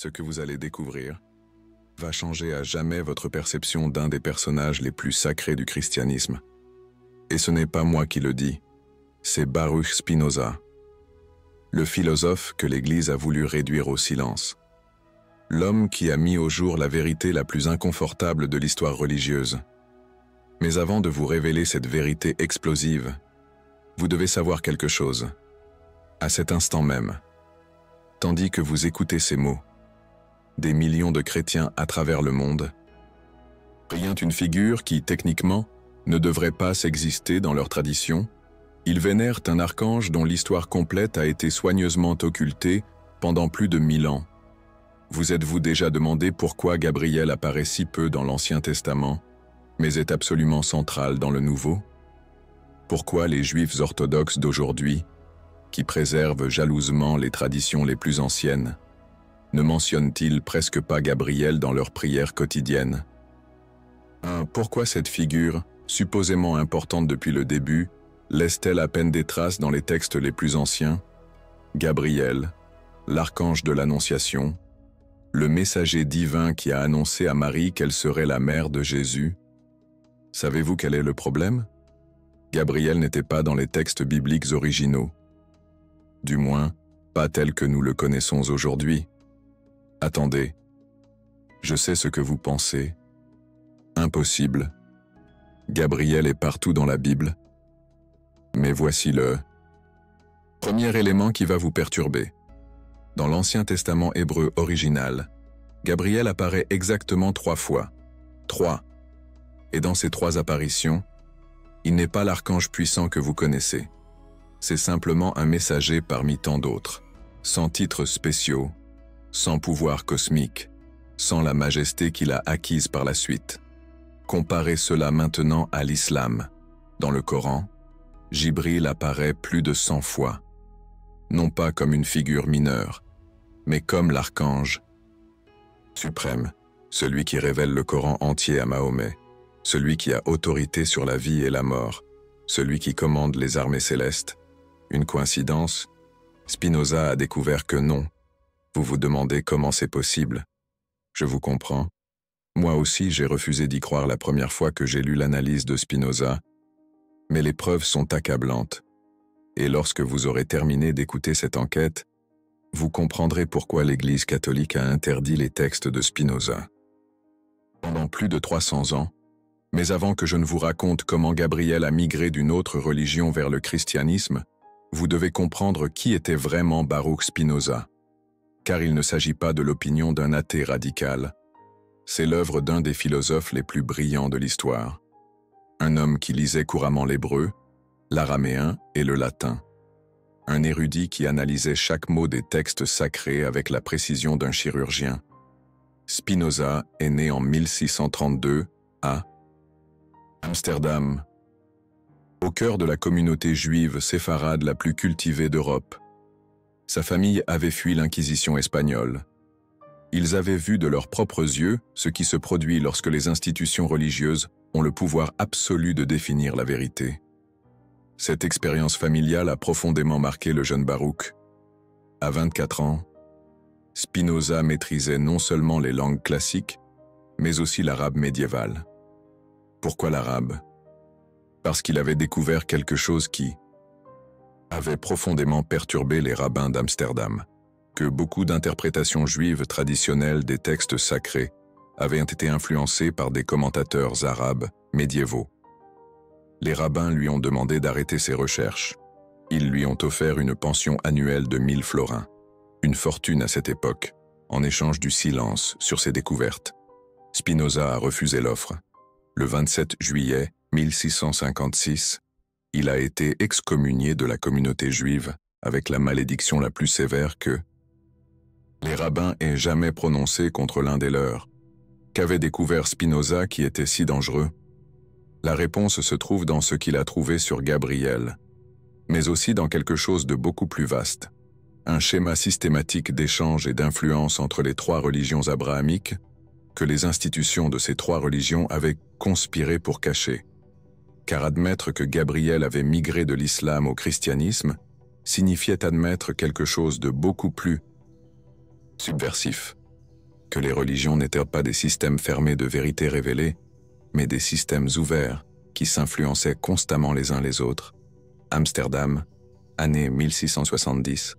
Ce que vous allez découvrir va changer à jamais votre perception d'un des personnages les plus sacrés du christianisme. Et ce n'est pas moi qui le dis, c'est Baruch Spinoza, le philosophe que l'Église a voulu réduire au silence. L'homme qui a mis au jour la vérité la plus inconfortable de l'histoire religieuse. Mais avant de vous révéler cette vérité explosive, vous devez savoir quelque chose. À cet instant même, tandis que vous écoutez ces mots, des millions de chrétiens à travers le monde prient une figure qui, techniquement, ne devrait pas s'exister dans leur tradition. Ils vénèrent un archange dont l'histoire complète a été soigneusement occultée pendant plus de 1000 ans. Vous êtes-vous déjà demandé pourquoi Gabriel apparaît si peu dans l'Ancien Testament, mais est absolument central dans le Nouveau? Pourquoi les Juifs orthodoxes d'aujourd'hui, qui préservent jalousement les traditions les plus anciennes, ne mentionnent-ils presque pas Gabriel dans leurs prières quotidiennes? Pourquoi cette figure, supposément importante depuis le début, laisse-t-elle à peine des traces dans les textes les plus anciens? Gabriel, l'archange de l'Annonciation, le messager divin qui a annoncé à Marie qu'elle serait la mère de Jésus. Savez-vous quel est le problème? Gabriel n'était pas dans les textes bibliques originaux. Du moins, pas tel que nous le connaissons aujourd'hui. Attendez, je sais ce que vous pensez. Impossible. Gabriel est partout dans la Bible. Mais voici le premier élément qui va vous perturber. Dans l'Ancien Testament hébreu original, Gabriel apparaît exactement 3 fois. 3. Et dans ces 3 apparitions, il n'est pas l'archange puissant que vous connaissez. C'est simplement un messager parmi tant d'autres, sans titres spéciaux, sans pouvoir cosmique, sans la majesté qu'il a acquise par la suite. Comparez cela maintenant à l'islam. Dans le Coran, Jibril apparaît plus de 100 fois, non pas comme une figure mineure, mais comme l'archange suprême, celui qui révèle le Coran entier à Mahomet, celui qui a autorité sur la vie et la mort, celui qui commande les armées célestes. Une coïncidence? Spinoza a découvert que non. Vous vous demandez comment c'est possible. Je vous comprends. Moi aussi, j'ai refusé d'y croire la première fois que j'ai lu l'analyse de Spinoza, mais les preuves sont accablantes. Et lorsque vous aurez terminé d'écouter cette enquête, vous comprendrez pourquoi l'Église catholique a interdit les textes de Spinoza. Pendant plus de 300 ans, mais avant que je ne vous raconte comment Gabriel a migré d'une autre religion vers le christianisme, vous devez comprendre qui était vraiment Baruch Spinoza. Car il ne s'agit pas de l'opinion d'un athée radical. C'est l'œuvre d'un des philosophes les plus brillants de l'histoire. Un homme qui lisait couramment l'hébreu, l'araméen et le latin. Un érudit qui analysait chaque mot des textes sacrés avec la précision d'un chirurgien. Spinoza est né en 1632 à Amsterdam, au cœur de la communauté juive séfarade la plus cultivée d'Europe. Sa famille avait fui l'Inquisition espagnole. Ils avaient vu de leurs propres yeux ce qui se produit lorsque les institutions religieuses ont le pouvoir absolu de définir la vérité. Cette expérience familiale a profondément marqué le jeune Baruch. À 24 ans, Spinoza maîtrisait non seulement les langues classiques, mais aussi l'arabe médiéval. Pourquoi l'arabe? Parce qu'il avait découvert quelque chose qui avait profondément perturbé les rabbins d'Amsterdam, que beaucoup d'interprétations juives traditionnelles des textes sacrés avaient été influencées par des commentateurs arabes médiévaux. Les rabbins lui ont demandé d'arrêter ses recherches. Ils lui ont offert une pension annuelle de 1000 florins, une fortune à cette époque, en échange du silence sur ses découvertes. Spinoza a refusé l'offre. Le 27 juillet 1656, il a été excommunié de la communauté juive avec la malédiction la plus sévère que les rabbins aient jamais prononcée contre l'un des leurs. Qu'avait découvert Spinoza qui était si dangereux? La réponse se trouve dans ce qu'il a trouvé sur Gabriel, mais aussi dans quelque chose de beaucoup plus vaste. Un schéma systématique d'échange et d'influence entre les 3 religions abrahamiques que les institutions de ces 3 religions avaient conspiré pour cacher. Car admettre que Gabriel avait migré de l'islam au christianisme signifiait admettre quelque chose de beaucoup plus subversif. que les religions n'étaient pas des systèmes fermés de vérité révélée, mais des systèmes ouverts qui s'influençaient constamment les uns les autres. Amsterdam, année 1670.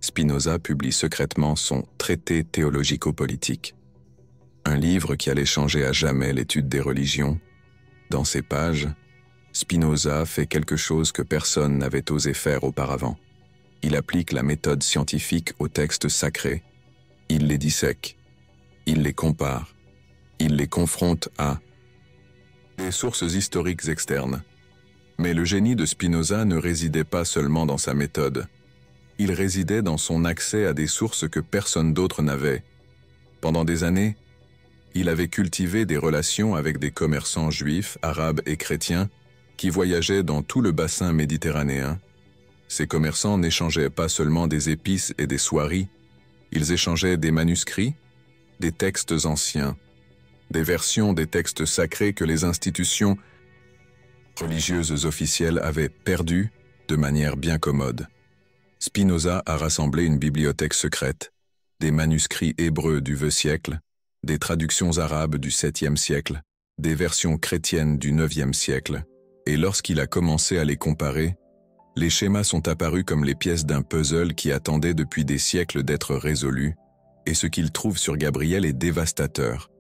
Spinoza publie secrètement son Traité théologico-politique, un livre qui allait changer à jamais l'étude des religions. Dans ces pages, Spinoza fait quelque chose que personne n'avait osé faire auparavant. Il applique la méthode scientifique aux textes sacrés. Il les dissèque, il les compare, il les confronte à des sources historiques externes. Mais le génie de Spinoza ne résidait pas seulement dans sa méthode. Il résidait dans son accès à des sources que personne d'autre n'avait. Pendant des années, il avait cultivé des relations avec des commerçants juifs, arabes et chrétiens qui voyageaient dans tout le bassin méditerranéen. Ces commerçants n'échangeaient pas seulement des épices et des soieries, ils échangeaient des manuscrits, des textes anciens, des versions des textes sacrés que les institutions religieuses officielles avaient perdues de manière bien commode. Spinoza a rassemblé une bibliothèque secrète, des manuscrits hébreux du VIe siècle, des traductions arabes du 7e siècle, des versions chrétiennes du 9e siècle, et lorsqu'il a commencé à les comparer, les schémas sont apparus comme les pièces d'un puzzle qui attendait depuis des siècles d'être résolu, et ce qu'il trouve sur Gabriel est dévastateur.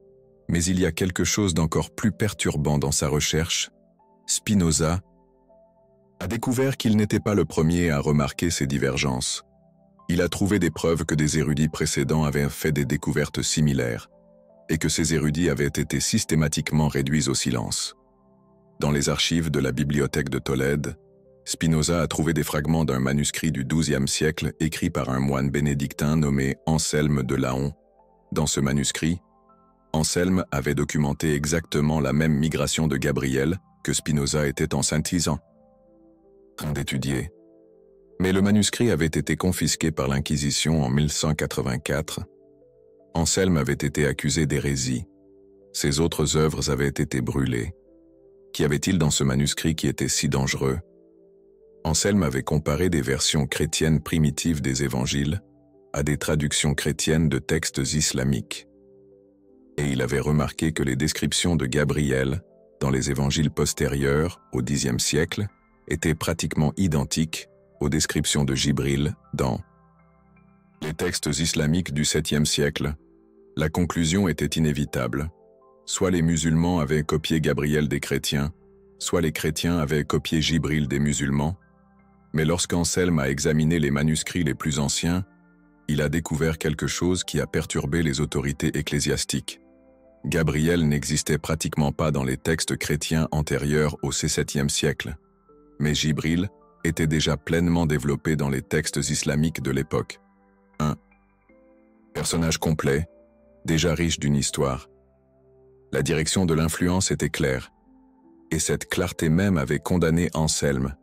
Mais il y a quelque chose d'encore plus perturbant dans sa recherche. Spinoza a découvert qu'il n'était pas le premier à remarquer ces divergences. Il a trouvé des preuves que des érudits précédents avaient fait des découvertes similaires, et que ces érudits avaient été systématiquement réduits au silence. Dans les archives de la bibliothèque de Tolède, Spinoza a trouvé des fragments d'un manuscrit du XIIe siècle écrit par un moine bénédictin nommé Anselme de Laon. Dans ce manuscrit, Anselme avait documenté exactement la même migration de Gabriel que Spinoza était en train d'étudier. Mais le manuscrit avait été confisqué par l'Inquisition en 1184. Anselme avait été accusé d'hérésie. Ses autres œuvres avaient été brûlées. Qu'y avait-il dans ce manuscrit qui était si dangereux? Anselme avait comparé des versions chrétiennes primitives des évangiles à des traductions chrétiennes de textes islamiques. Et il avait remarqué que les descriptions de Gabriel dans les évangiles postérieurs au Xe siècle étaient pratiquement identiques aux descriptions de Jibril dans les textes islamiques du 7e siècle. La conclusion était inévitable. Soit les musulmans avaient copié Gabriel des chrétiens, soit les chrétiens avaient copié Jibril des musulmans. Mais lorsqu'Anselme a examiné les manuscrits les plus anciens, il a découvert quelque chose qui a perturbé les autorités ecclésiastiques. Gabriel n'existait pratiquement pas dans les textes chrétiens antérieurs au XVIIe siècle, mais Jibril était déjà pleinement développé dans les textes islamiques de l'époque. Un personnage complet, déjà riche d'une histoire. La direction de l'influence était claire, et cette clarté même avait condamné Anselme.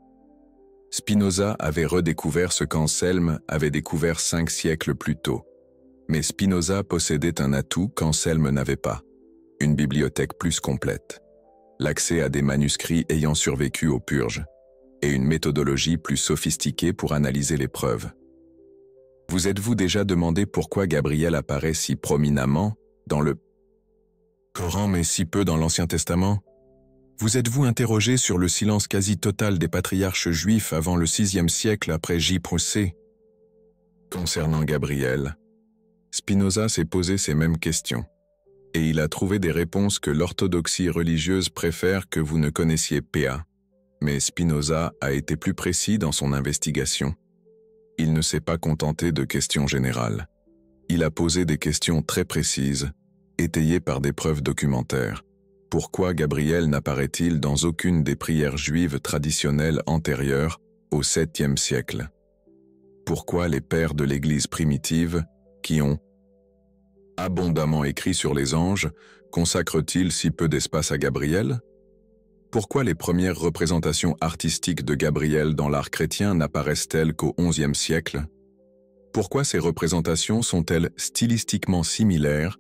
Spinoza avait redécouvert ce qu'Anselme avait découvert 5 siècles plus tôt. Mais Spinoza possédait un atout qu'Anselme n'avait pas, une bibliothèque plus complète, l'accès à des manuscrits ayant survécu aux purges, et une méthodologie plus sophistiquée pour analyser les preuves. Vous êtes-vous déjà demandé pourquoi Gabriel apparaît si prominemment dans le Coran mais si peu dans l'Ancien Testament? Vous êtes-vous interrogé sur le silence quasi total des patriarches juifs avant le VIe siècle après J.C. Concernant Gabriel, Spinoza s'est posé ces mêmes questions, et il a trouvé des réponses que l'orthodoxie religieuse préfère que vous ne connaissiez pas. Mais Spinoza a été plus précis dans son investigation. Il ne s'est pas contenté de questions générales. Il a posé des questions très précises, étayées par des preuves documentaires. Pourquoi Gabriel n'apparaît-il dans aucune des prières juives traditionnelles antérieures au 7e siècle? Pourquoi les pères de l'Église primitive, qui ont abondamment écrit sur les anges, consacrent-ils si peu d'espace à Gabriel? Pourquoi les premières représentations artistiques de Gabriel dans l'art chrétien n'apparaissent-elles qu'au XIe siècle? Pourquoi ces représentations sont-elles stylistiquement similaires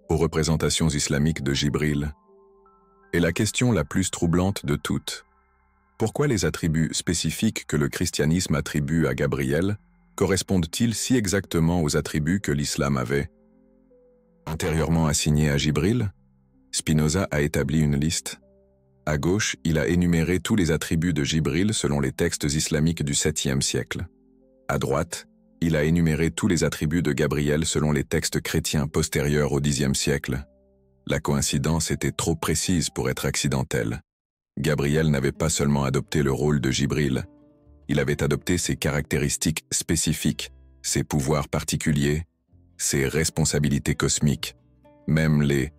aux représentations islamiques de Jibril? Et la question la plus troublante de toutes: pourquoi les attributs spécifiques que le christianisme attribue à Gabriel correspondent-ils si exactement aux attributs que l'islam avait? Antérieurement assigné à Jibril, Spinoza a établi une liste. À gauche, il a énuméré tous les attributs de Jibril selon les textes islamiques du 7e siècle. À droite, il a énuméré tous les attributs de Gabriel selon les textes chrétiens postérieurs au Xe siècle. La coïncidence était trop précise pour être accidentelle. Gabriel n'avait pas seulement adopté le rôle de Jibril, il avait adopté ses caractéristiques spécifiques, ses pouvoirs particuliers, ses responsabilités cosmiques, même les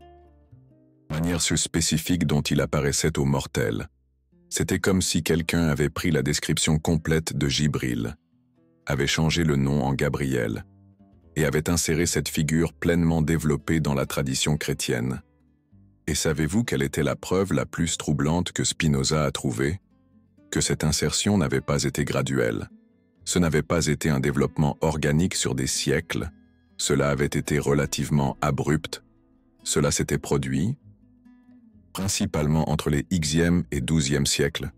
manières spécifiques dont il apparaissait aux mortels. C'était comme si quelqu'un avait pris la description complète de Jibril, avait changé le nom en Gabriel, et avait inséré cette figure pleinement développée dans la tradition chrétienne. Et savez-vous quelle était la preuve la plus troublante que Spinoza a trouvée? Que cette insertion n'avait pas été graduelle. Ce n'avait pas été un développement organique sur des siècles, cela avait été relativement abrupt, cela s'était produit, principalement entre les Xe et XIIe siècles.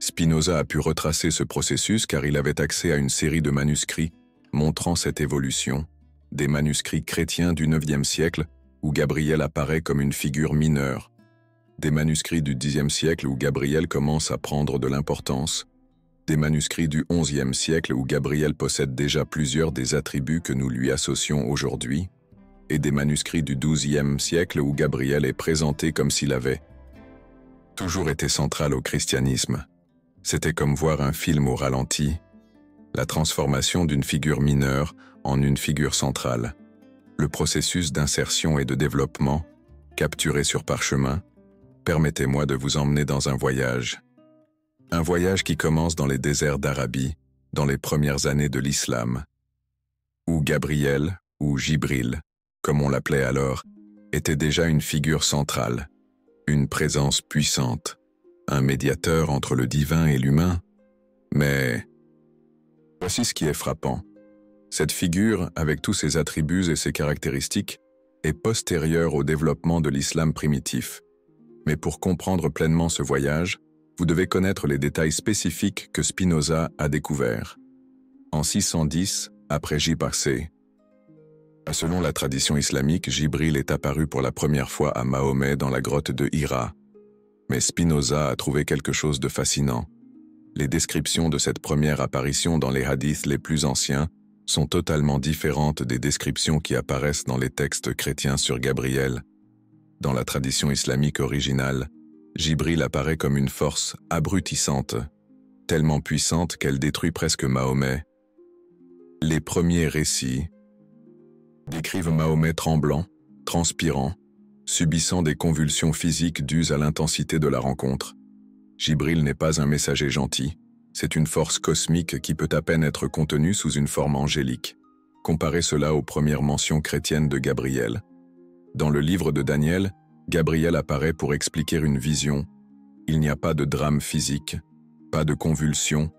Spinoza a pu retracer ce processus car il avait accès à une série de manuscrits montrant cette évolution, des manuscrits chrétiens du IXe siècle où Gabriel apparaît comme une figure mineure, des manuscrits du Xe siècle où Gabriel commence à prendre de l'importance, des manuscrits du XIe siècle où Gabriel possède déjà plusieurs des attributs que nous lui associons aujourd'hui, et des manuscrits du XIIe siècle où Gabriel est présenté comme s'il avait toujours été central au christianisme. C'était comme voir un film au ralenti, la transformation d'une figure mineure en une figure centrale, le processus d'insertion et de développement, capturé sur parchemin. Permettez-moi de vous emmener dans un voyage. Un voyage qui commence dans les déserts d'Arabie, dans les premières années de l'islam, où Gabriel, ou Jibril, comme on l'appelait alors, était déjà une figure centrale, une présence puissante, un médiateur entre le divin et l'humain. Mais voici ce qui est frappant. Cette figure, avec tous ses attributs et ses caractéristiques, est postérieure au développement de l'islam primitif. Mais pour comprendre pleinement ce voyage, vous devez connaître les détails spécifiques que Spinoza a découverts. En 610, après J.C., selon la tradition islamique, Jibril est apparu pour la première fois à Mahomet dans la grotte de Hira. Mais Spinoza a trouvé quelque chose de fascinant. Les descriptions de cette première apparition dans les hadiths les plus anciens sont totalement différentes des descriptions qui apparaissent dans les textes chrétiens sur Gabriel. Dans la tradition islamique originale, Jibril apparaît comme une force abrutissante, tellement puissante qu'elle détruit presque Mahomet. Les premiers récits décrivent Mahomet tremblant, transpirant, subissant des convulsions physiques dues à l'intensité de la rencontre. Jibril n'est pas un messager gentil, c'est une force cosmique qui peut à peine être contenue sous une forme angélique. Comparez cela aux premières mentions chrétiennes de Gabriel. Dans le livre de Daniel, Gabriel apparaît pour expliquer une vision. Il n'y a pas de drame physique, pas de convulsion,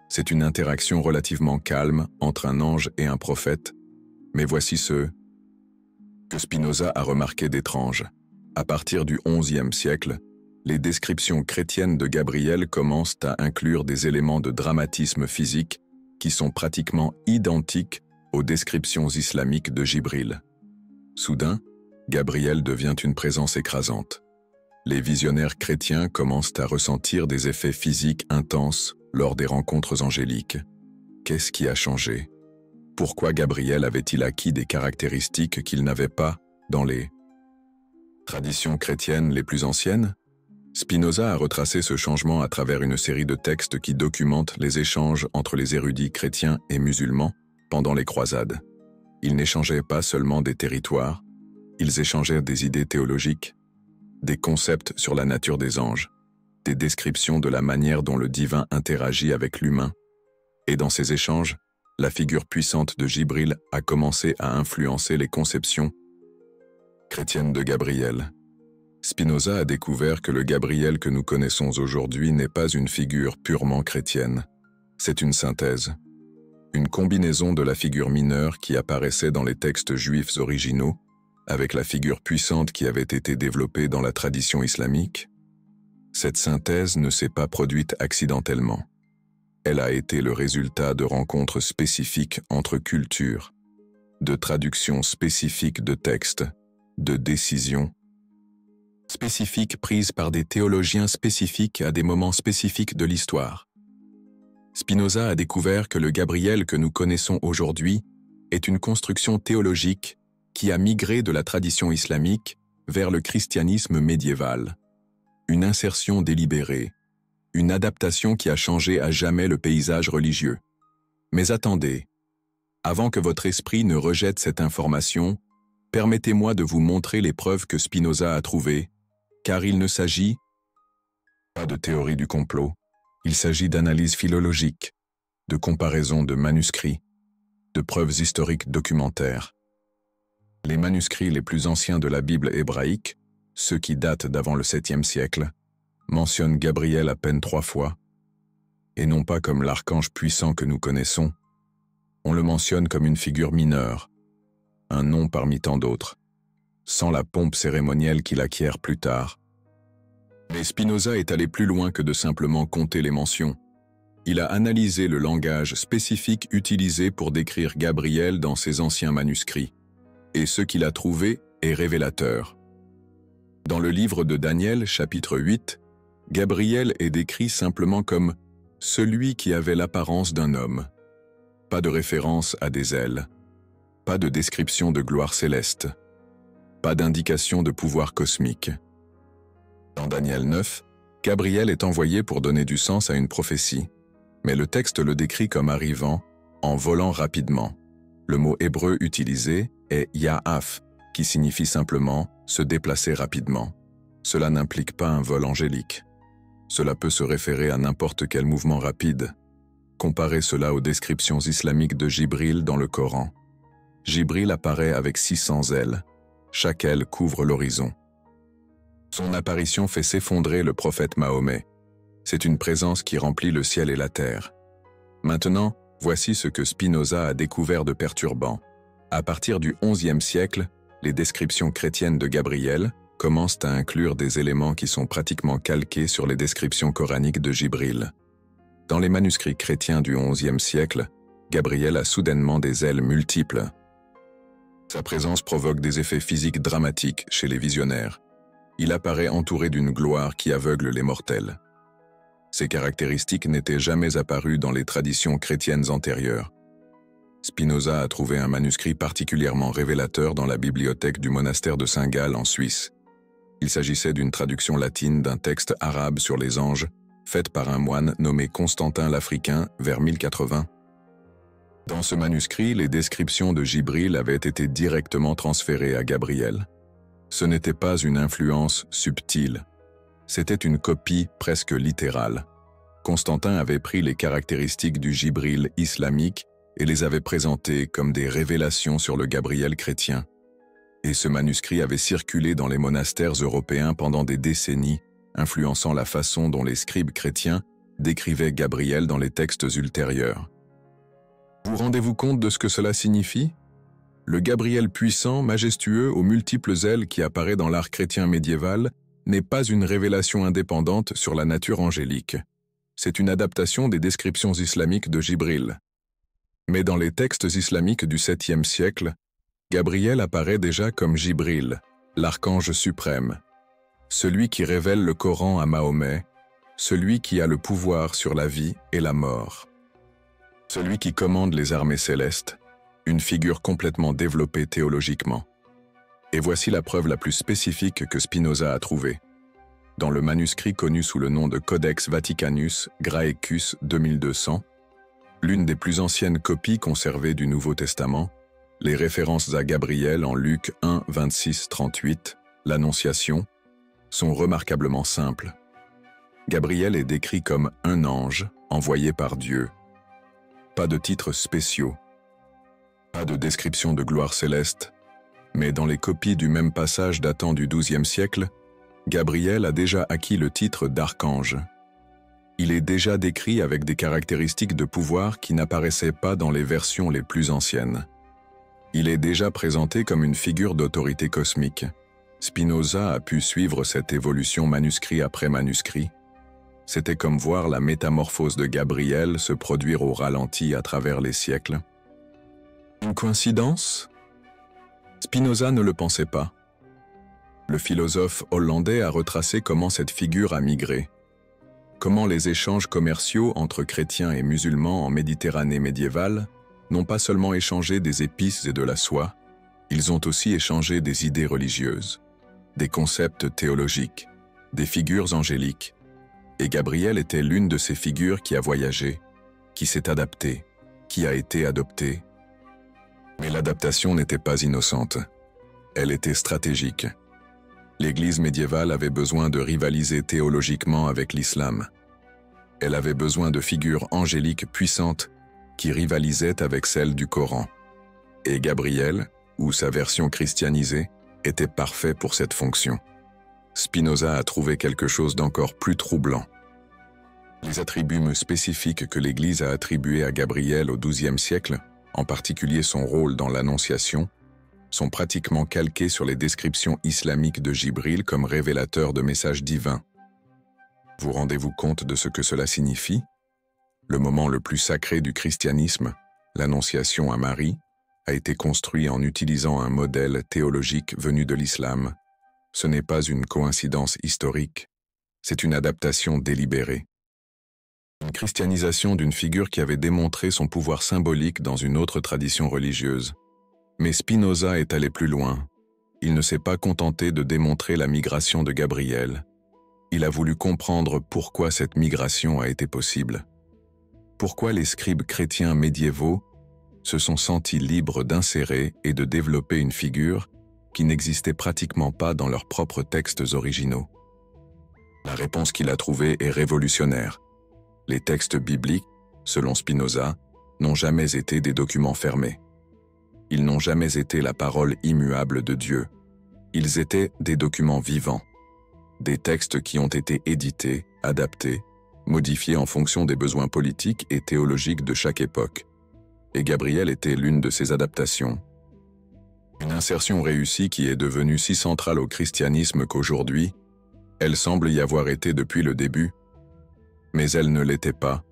c'est une interaction relativement calme entre un ange et un prophète. Mais voici ce que Spinoza a remarqué d'étrange. À partir du XIe siècle, les descriptions chrétiennes de Gabriel commencent à inclure des éléments de dramatisme physique qui sont pratiquement identiques aux descriptions islamiques de Jibril. Soudain, Gabriel devient une présence écrasante. Les visionnaires chrétiens commencent à ressentir des effets physiques intenses lors des rencontres angéliques. Qu'est-ce qui a changé? Pourquoi Gabriel avait-il acquis des caractéristiques qu'il n'avait pas dans les traditions chrétiennes les plus anciennes? Spinoza a retracé ce changement à travers une série de textes qui documentent les échanges entre les érudits chrétiens et musulmans pendant les croisades. Ils n'échangeaient pas seulement des territoires, ils échangèrent des idées théologiques, des concepts sur la nature des anges, des descriptions de la manière dont le divin interagit avec l'humain. Et dans ces échanges, la figure puissante de Jibril a commencé à influencer les conceptions chrétiennes de Gabriel. Spinoza a découvert que le Gabriel que nous connaissons aujourd'hui n'est pas une figure purement chrétienne. C'est une synthèse, une combinaison de la figure mineure qui apparaissait dans les textes juifs originaux avec la figure puissante qui avait été développée dans la tradition islamique. Cette synthèse ne s'est pas produite accidentellement. Elle a été le résultat de rencontres spécifiques entre cultures, de traduction spécifique de textes, de décisions spécifiques prises par des théologiens spécifiques à des moments spécifiques de l'histoire. Spinoza a découvert que le Gabriel que nous connaissons aujourd'hui est une construction théologique qui a migré de la tradition islamique vers le christianisme médiéval. Une insertion délibérée, une adaptation qui a changé à jamais le paysage religieux. Mais attendez, avant que votre esprit ne rejette cette information, permettez-moi de vous montrer les preuves que Spinoza a trouvées, car il ne s'agit pas de théorie du complot, il s'agit d'analyse philologique, de comparaison de manuscrits, de preuves historiques documentaires. Les manuscrits les plus anciens de la Bible hébraïque, ceux qui datent d'avant le 7e siècle, mentionnent Gabriel à peine 3 fois, et non pas comme l'archange puissant que nous connaissons. On le mentionne comme une figure mineure, un nom parmi tant d'autres, sans la pompe cérémonielle qu'il acquiert plus tard. Mais Spinoza est allé plus loin que de simplement compter les mentions. Il a analysé le langage spécifique utilisé pour décrire Gabriel dans ses anciens manuscrits, et ce qu'il a trouvé est révélateur. Dans le livre de Daniel, chapitre 8, Gabriel est décrit simplement comme « celui qui avait l'apparence d'un homme ». Pas de référence à des ailes, pas de description de gloire céleste, pas d'indication de pouvoir cosmique. Dans Daniel 9, Gabriel est envoyé pour donner du sens à une prophétie, mais le texte le décrit comme arrivant, en volant rapidement. Le mot hébreu utilisé est « ya'af », qui signifie simplement « se déplacer rapidement ». Cela n'implique pas un vol angélique. Cela peut se référer à n'importe quel mouvement rapide. Comparez cela aux descriptions islamiques de Jibril dans le Coran. Jibril apparaît avec 600 ailes. Chaque aile couvre l'horizon. Son apparition fait s'effondrer le prophète Mahomet. C'est une présence qui remplit le ciel et la terre. Maintenant, voici ce que Spinoza a découvert de perturbant. À partir du XIe siècle, les descriptions chrétiennes de Gabriel commencent à inclure des éléments qui sont pratiquement calqués sur les descriptions coraniques de Jibril. Dans les manuscrits chrétiens du XIe siècle, Gabriel a soudainement des ailes multiples. Sa présence provoque des effets physiques dramatiques chez les visionnaires. Il apparaît entouré d'une gloire qui aveugle les mortels. Ces caractéristiques n'étaient jamais apparues dans les traditions chrétiennes antérieures. Spinoza a trouvé un manuscrit particulièrement révélateur dans la bibliothèque du monastère de Saint-Gall en Suisse. Il s'agissait d'une traduction latine d'un texte arabe sur les anges, faite par un moine nommé Constantin l'Africain vers 1080. Dans ce manuscrit, les descriptions de Jibril avaient été directement transférées à Gabriel. Ce n'était pas une influence subtile, c'était une copie presque littérale. Constantin avait pris les caractéristiques du Jibril islamique et les avait présentées comme des révélations sur le Gabriel chrétien. Et ce manuscrit avait circulé dans les monastères européens pendant des décennies, influençant la façon dont les scribes chrétiens décrivaient Gabriel dans les textes ultérieurs. Vous rendez-vous compte de ce que cela signifie ? Le Gabriel puissant, majestueux, aux multiples ailes qui apparaît dans l'art chrétien médiéval n'est pas une révélation indépendante sur la nature angélique. C'est une adaptation des descriptions islamiques de Jibril. Mais dans les textes islamiques du 7e siècle, Gabriel apparaît déjà comme Jibril, l'archange suprême, celui qui révèle le Coran à Mahomet, celui qui a le pouvoir sur la vie et la mort, celui qui commande les armées célestes, une figure complètement développée théologiquement. Et voici la preuve la plus spécifique que Spinoza a trouvée. Dans le manuscrit connu sous le nom de Codex Vaticanus Graecus 2200, l'une des plus anciennes copies conservées du Nouveau Testament, les références à Gabriel en Luc 1, 26, 38, l'Annonciation, sont remarquablement simples. Gabriel est décrit comme un ange envoyé par Dieu. Pas de titres spéciaux, pas de description de gloire céleste, mais dans les copies du même passage datant du XIIe siècle, Gabriel a déjà acquis le titre d'archange. Il est déjà décrit avec des caractéristiques de pouvoir qui n'apparaissaient pas dans les versions les plus anciennes. Il est déjà présenté comme une figure d'autorité cosmique. Spinoza a pu suivre cette évolution manuscrit après manuscrit. C'était comme voir la métamorphose de Gabriel se produire au ralenti à travers les siècles. Une coïncidence? Spinoza ne le pensait pas. Le philosophe hollandais a retracé comment cette figure a migré, comment les échanges commerciaux entre chrétiens et musulmans en Méditerranée médiévale n'ont pas seulement échangé des épices et de la soie, ils ont aussi échangé des idées religieuses, des concepts théologiques, des figures angéliques. Et Gabriel était l'une de ces figures qui a voyagé, qui s'est adaptée, qui a été adoptée. Mais l'adaptation n'était pas innocente. Elle était stratégique. L'Église médiévale avait besoin de rivaliser théologiquement avec l'islam. Elle avait besoin de figures angéliques puissantes qui rivalisaient avec celles du Coran. Et Gabriel, ou sa version christianisée, était parfait pour cette fonction. Spinoza a trouvé quelque chose d'encore plus troublant. Les attributs spécifiques que l'Église a attribués à Gabriel au XIIe siècle, en particulier son rôle dans l'Annonciation, sont pratiquement calqués sur les descriptions islamiques de Jibril comme révélateur de messages divins. Vous rendez-vous compte de ce que cela signifie? Le moment le plus sacré du christianisme, l'Annonciation à Marie, a été construit en utilisant un modèle théologique venu de l'islam. Ce n'est pas une coïncidence historique, c'est une adaptation délibérée. Une christianisation d'une figure qui avait démontré son pouvoir symbolique dans une autre tradition religieuse. Mais Spinoza est allé plus loin. Il ne s'est pas contenté de démontrer la migration de Gabriel. Il a voulu comprendre pourquoi cette migration a été possible. Pourquoi les scribes chrétiens médiévaux se sont sentis libres d'insérer et de développer une figure qui n'existait pratiquement pas dans leurs propres textes originaux. La réponse qu'il a trouvée est révolutionnaire. Les textes bibliques, selon Spinoza, n'ont jamais été des documents fermés. Ils n'ont jamais été la parole immuable de Dieu. Ils étaient des documents vivants, des textes qui ont été édités, adaptés, modifiés en fonction des besoins politiques et théologiques de chaque époque. Et Gabriel était l'une de ces adaptations. Une insertion réussie qui est devenue si centrale au christianisme qu'aujourd'hui, elle semble y avoir été depuis le début, mais elle ne l'était pas.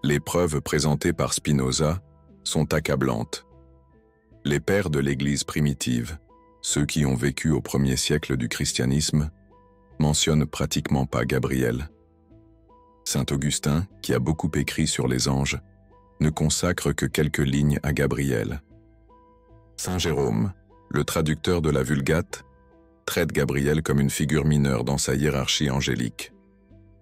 Les preuves présentées par Spinoza sont accablantes. Les pères de l'Église primitive, ceux qui ont vécu au premier siècle du christianisme, mentionnent pratiquement pas Gabriel. Saint Augustin, qui a beaucoup écrit sur les anges, ne consacre que quelques lignes à Gabriel. Saint Jérôme, le traducteur de la Vulgate, traite Gabriel comme une figure mineure dans sa hiérarchie angélique.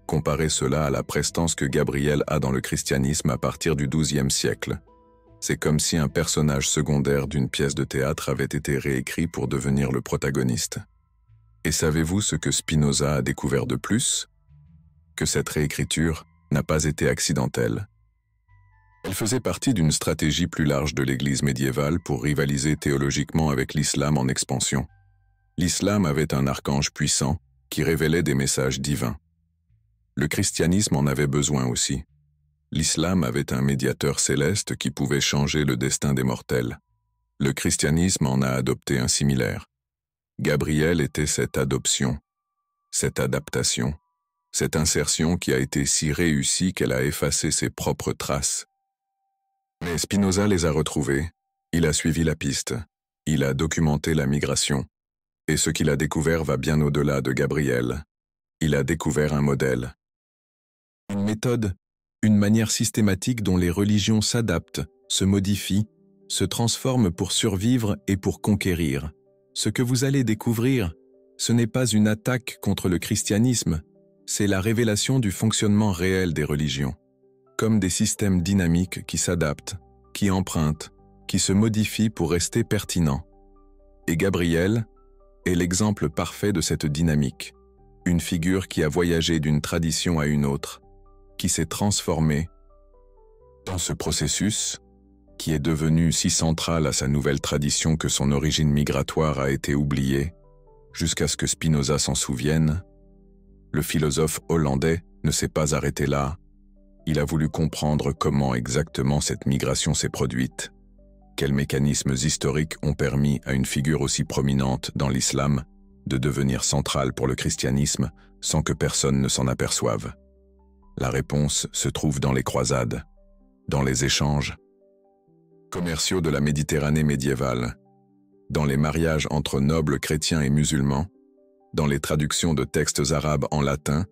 Comparez cela à la prestance que Gabriel a dans le christianisme à partir du XIIe siècle. C'est comme si un personnage secondaire d'une pièce de théâtre avait été réécrit pour devenir le protagoniste. Et savez-vous ce que Spinoza a découvert de plus? Que cette réécriture n'a pas été accidentelle. Elle faisait partie d'une stratégie plus large de l'Église médiévale pour rivaliser théologiquement avec l'islam en expansion. L'islam avait un archange puissant qui révélait des messages divins. Le christianisme en avait besoin aussi. L'islam avait un médiateur céleste qui pouvait changer le destin des mortels. Le christianisme en a adopté un similaire. Gabriel était cette adoption, cette adaptation, cette insertion qui a été si réussie qu'elle a effacé ses propres traces. Mais Spinoza les a retrouvées, il a suivi la piste, il a documenté la migration, et ce qu'il a découvert va bien au-delà de Gabriel. Il a découvert un modèle. Une méthode, une manière systématique dont les religions s'adaptent, se modifient, se transforment pour survivre et pour conquérir. Ce que vous allez découvrir, ce n'est pas une attaque contre le christianisme, c'est la révélation du fonctionnement réel des religions, comme des systèmes dynamiques qui s'adaptent, qui empruntent, qui se modifient pour rester pertinents. Et Gabriel est l'exemple parfait de cette dynamique, une figure qui a voyagé d'une tradition à une autre, qui s'est transformée. Dans ce processus, qui est devenu si central à sa nouvelle tradition que son origine migratoire a été oubliée, jusqu'à ce que Spinoza s'en souvienne, le philosophe hollandais ne s'est pas arrêté là. Il a voulu comprendre comment exactement cette migration s'est produite, quels mécanismes historiques ont permis à une figure aussi prominente dans l'islam de devenir centrale pour le christianisme sans que personne ne s'en aperçoive. La réponse se trouve dans les croisades, dans les échanges. commerciaux de la Méditerranée médiévale, dans les mariages entre nobles chrétiens et musulmans, dans les traductions de textes arabes en latin,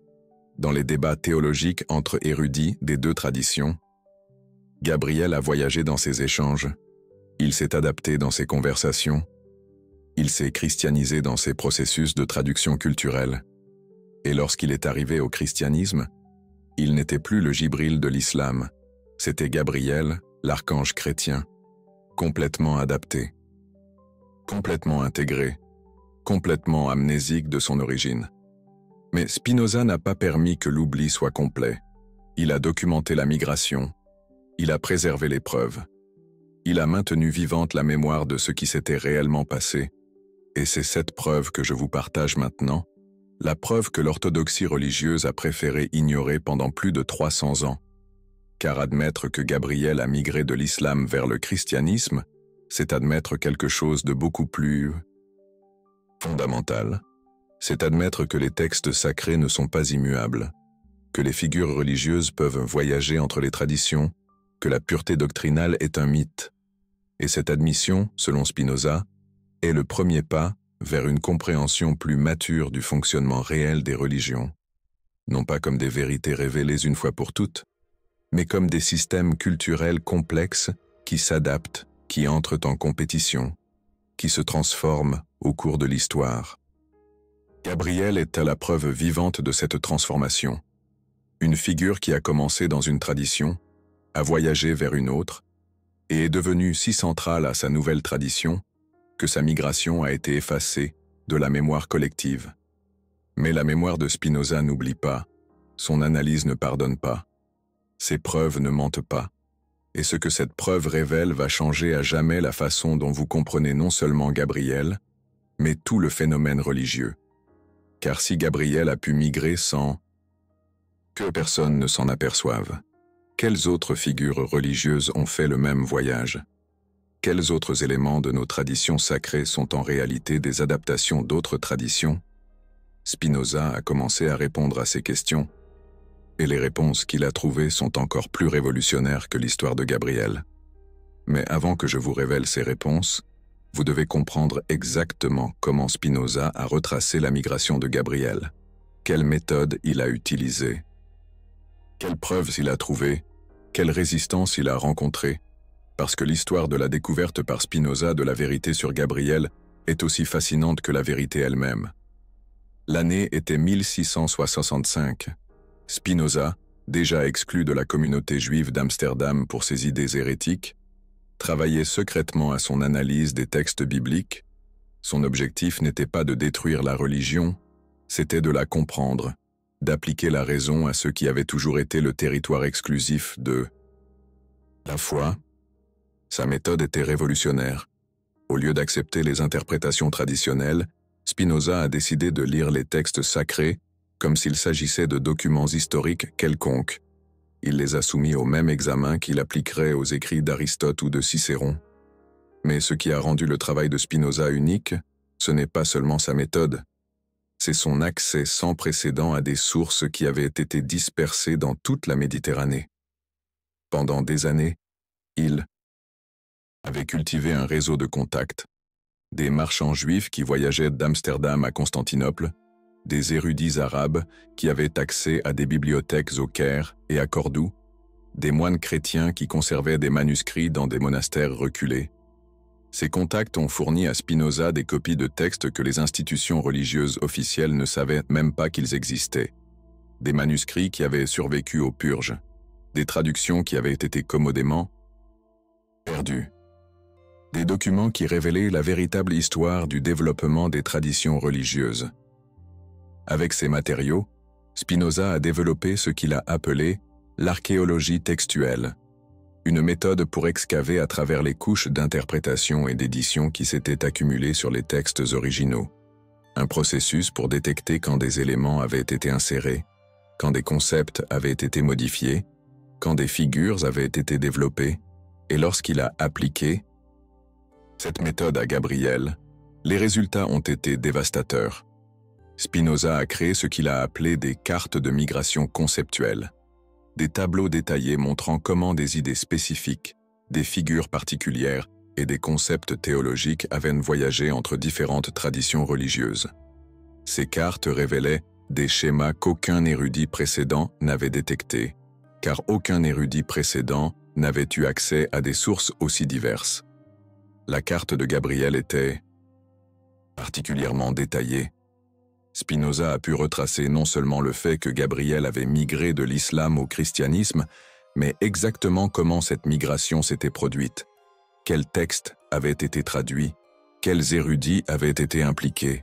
dans les débats théologiques entre érudits des deux traditions. Gabriel a voyagé dans ses échanges, il s'est adapté dans ses conversations, il s'est christianisé dans ses processus de traduction culturelle. Et lorsqu'il est arrivé au christianisme, il n'était plus le Jibril de l'islam, c'était Gabriel, l'archange chrétien, complètement adapté, complètement intégré, complètement amnésique de son origine. Mais Spinoza n'a pas permis que l'oubli soit complet. Il a documenté la migration, il a préservé les preuves, il a maintenu vivante la mémoire de ce qui s'était réellement passé, et c'est cette preuve que je vous partage maintenant, la preuve que l'orthodoxie religieuse a préféré ignorer pendant plus de 300 ans. Car admettre que Gabriel a migré de l'islam vers le christianisme, c'est admettre quelque chose de beaucoup plus fondamental. C'est admettre que les textes sacrés ne sont pas immuables, que les figures religieuses peuvent voyager entre les traditions, que la pureté doctrinale est un mythe. Et cette admission, selon Spinoza, est le premier pas vers une compréhension plus mature du fonctionnement réel des religions, non pas comme des vérités révélées une fois pour toutes, mais comme des systèmes culturels complexes qui s'adaptent, qui entrent en compétition, qui se transforment au cours de l'histoire. Gabriel est à la preuve vivante de cette transformation. Une figure qui a commencé dans une tradition, a voyagé vers une autre, et est devenue si centrale à sa nouvelle tradition que sa migration a été effacée de la mémoire collective. Mais la mémoire de Spinoza n'oublie pas, son analyse ne pardonne pas, ses preuves ne mentent pas, et ce que cette preuve révèle va changer à jamais la façon dont vous comprenez non seulement Gabriel, mais tout le phénomène religieux. Car si Gabriel a pu migrer sans que personne ne s'en aperçoive, quelles autres figures religieuses ont fait le même voyage? Quels autres éléments de nos traditions sacrées sont en réalité des adaptations d'autres traditions? Spinoza a commencé à répondre à ces questions, et les réponses qu'il a trouvées sont encore plus révolutionnaires que l'histoire de Gabriel. Mais avant que je vous révèle ces réponses, vous devez comprendre exactement comment Spinoza a retracé la migration de Gabriel, quelle méthode il a utilisée, quelles preuves il a trouvées, quelle résistance il a rencontrée, parce que l'histoire de la découverte par Spinoza de la vérité sur Gabriel est aussi fascinante que la vérité elle-même. L'année était 1665. Spinoza, déjà exclu de la communauté juive d'Amsterdam pour ses idées hérétiques, travaillait secrètement à son analyse des textes bibliques. Son objectif n'était pas de détruire la religion, c'était de la comprendre, d'appliquer la raison à ce qui avait toujours été le territoire exclusif de la foi. Sa méthode était révolutionnaire. Au lieu d'accepter les interprétations traditionnelles, Spinoza a décidé de lire les textes sacrés comme s'il s'agissait de documents historiques quelconques. Il les a soumis au même examen qu'il appliquerait aux écrits d'Aristote ou de Cicéron. Mais ce qui a rendu le travail de Spinoza unique, ce n'est pas seulement sa méthode, c'est son accès sans précédent à des sources qui avaient été dispersées dans toute la Méditerranée. Pendant des années, il avait cultivé un réseau de contacts, des marchands juifs qui voyageaient d'Amsterdam à Constantinople, des érudits arabes qui avaient accès à des bibliothèques au Caire et à Cordoue, des moines chrétiens qui conservaient des manuscrits dans des monastères reculés. Ces contacts ont fourni à Spinoza des copies de textes que les institutions religieuses officielles ne savaient même pas qu'ils existaient, des manuscrits qui avaient survécu aux purges, des traductions qui avaient été commodément perdues, des documents qui révélaient la véritable histoire du développement des traditions religieuses. Avec ces matériaux, Spinoza a développé ce qu'il a appelé l'archéologie textuelle, une méthode pour excaver à travers les couches d'interprétation et d'édition qui s'étaient accumulées sur les textes originaux. Un processus pour détecter quand des éléments avaient été insérés, quand des concepts avaient été modifiés, quand des figures avaient été développées, et lorsqu'il a appliqué cette méthode à Gabriel, les résultats ont été dévastateurs. Spinoza a créé ce qu'il a appelé des cartes de migration conceptuelles, des tableaux détaillés montrant comment des idées spécifiques, des figures particulières et des concepts théologiques avaient voyagé entre différentes traditions religieuses. Ces cartes révélaient des schémas qu'aucun érudit précédent n'avait détectés, car aucun érudit précédent n'avait eu accès à des sources aussi diverses. La carte de Gabriel était particulièrement détaillée. Spinoza a pu retracer non seulement le fait que Gabriel avait migré de l'islam au christianisme, mais exactement comment cette migration s'était produite, quels textes avaient été traduits, quels érudits avaient été impliqués,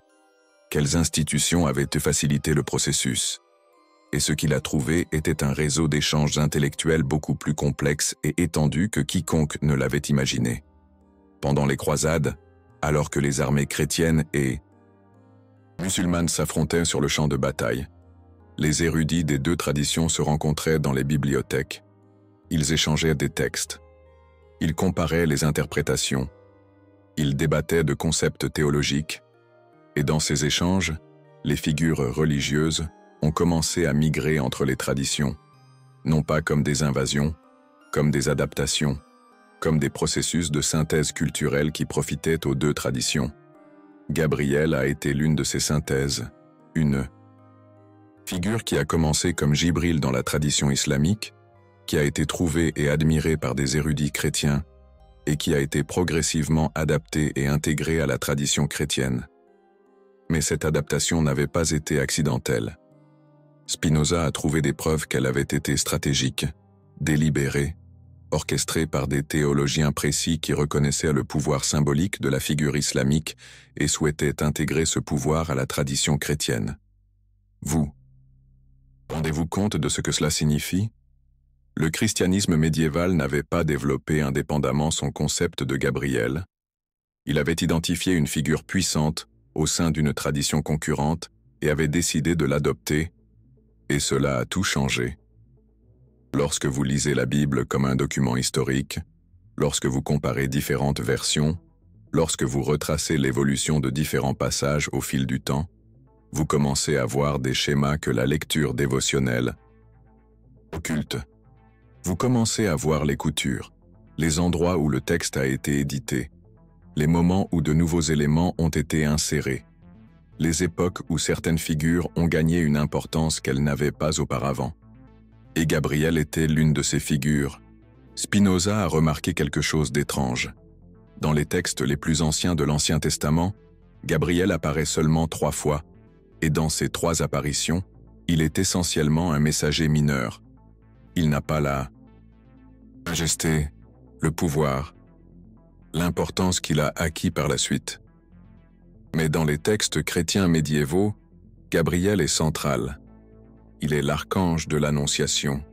quelles institutions avaient facilité le processus. Et ce qu'il a trouvé était un réseau d'échanges intellectuels beaucoup plus complexe et étendu que quiconque ne l'avait imaginé. Pendant les croisades, alors que les armées chrétiennes et musulmanes s'affrontaient sur le champ de bataille, les érudits des deux traditions se rencontraient dans les bibliothèques. Ils échangeaient des textes. Ils comparaient les interprétations. Ils débattaient de concepts théologiques. Et dans ces échanges, les figures religieuses ont commencé à migrer entre les traditions, non pas comme des invasions, comme des adaptations, comme des processus de synthèse culturelle qui profitaient aux deux traditions. Gabriel a été l'une de ces synthèses, une figure qui a commencé comme Jibril dans la tradition islamique, qui a été trouvée et admirée par des érudits chrétiens et qui a été progressivement adaptée et intégrée à la tradition chrétienne. Mais cette adaptation n'avait pas été accidentelle. Spinoza a trouvé des preuves qu'elle avait été stratégique, délibérée, orchestrée par des théologiens précis qui reconnaissaient le pouvoir symbolique de la figure islamique et souhaitaient intégrer ce pouvoir à la tradition chrétienne. Vous, rendez-vous compte de ce que cela signifie? Le christianisme médiéval n'avait pas développé indépendamment son concept de Gabriel. Il avait identifié une figure puissante au sein d'une tradition concurrente et avait décidé de l'adopter, et cela a tout changé. Lorsque vous lisez la Bible comme un document historique, lorsque vous comparez différentes versions, lorsque vous retracez l'évolution de différents passages au fil du temps, vous commencez à voir des schémas que la lecture dévotionnelle occulte. Vous commencez à voir les coutures, les endroits où le texte a été édité, les moments où de nouveaux éléments ont été insérés, les époques où certaines figures ont gagné une importance qu'elles n'avaient pas auparavant. Et Gabriel était l'une de ces figures. Spinoza a remarqué quelque chose d'étrange. Dans les textes les plus anciens de l'Ancien Testament, Gabriel apparaît seulement 3 fois, et dans ces 3 apparitions, il est essentiellement un messager mineur. Il n'a pas la majesté, le pouvoir, l'importance qu'il a acquis par la suite. Mais dans les textes chrétiens médiévaux, Gabriel est central. Il est l'archange de l'Annonciation.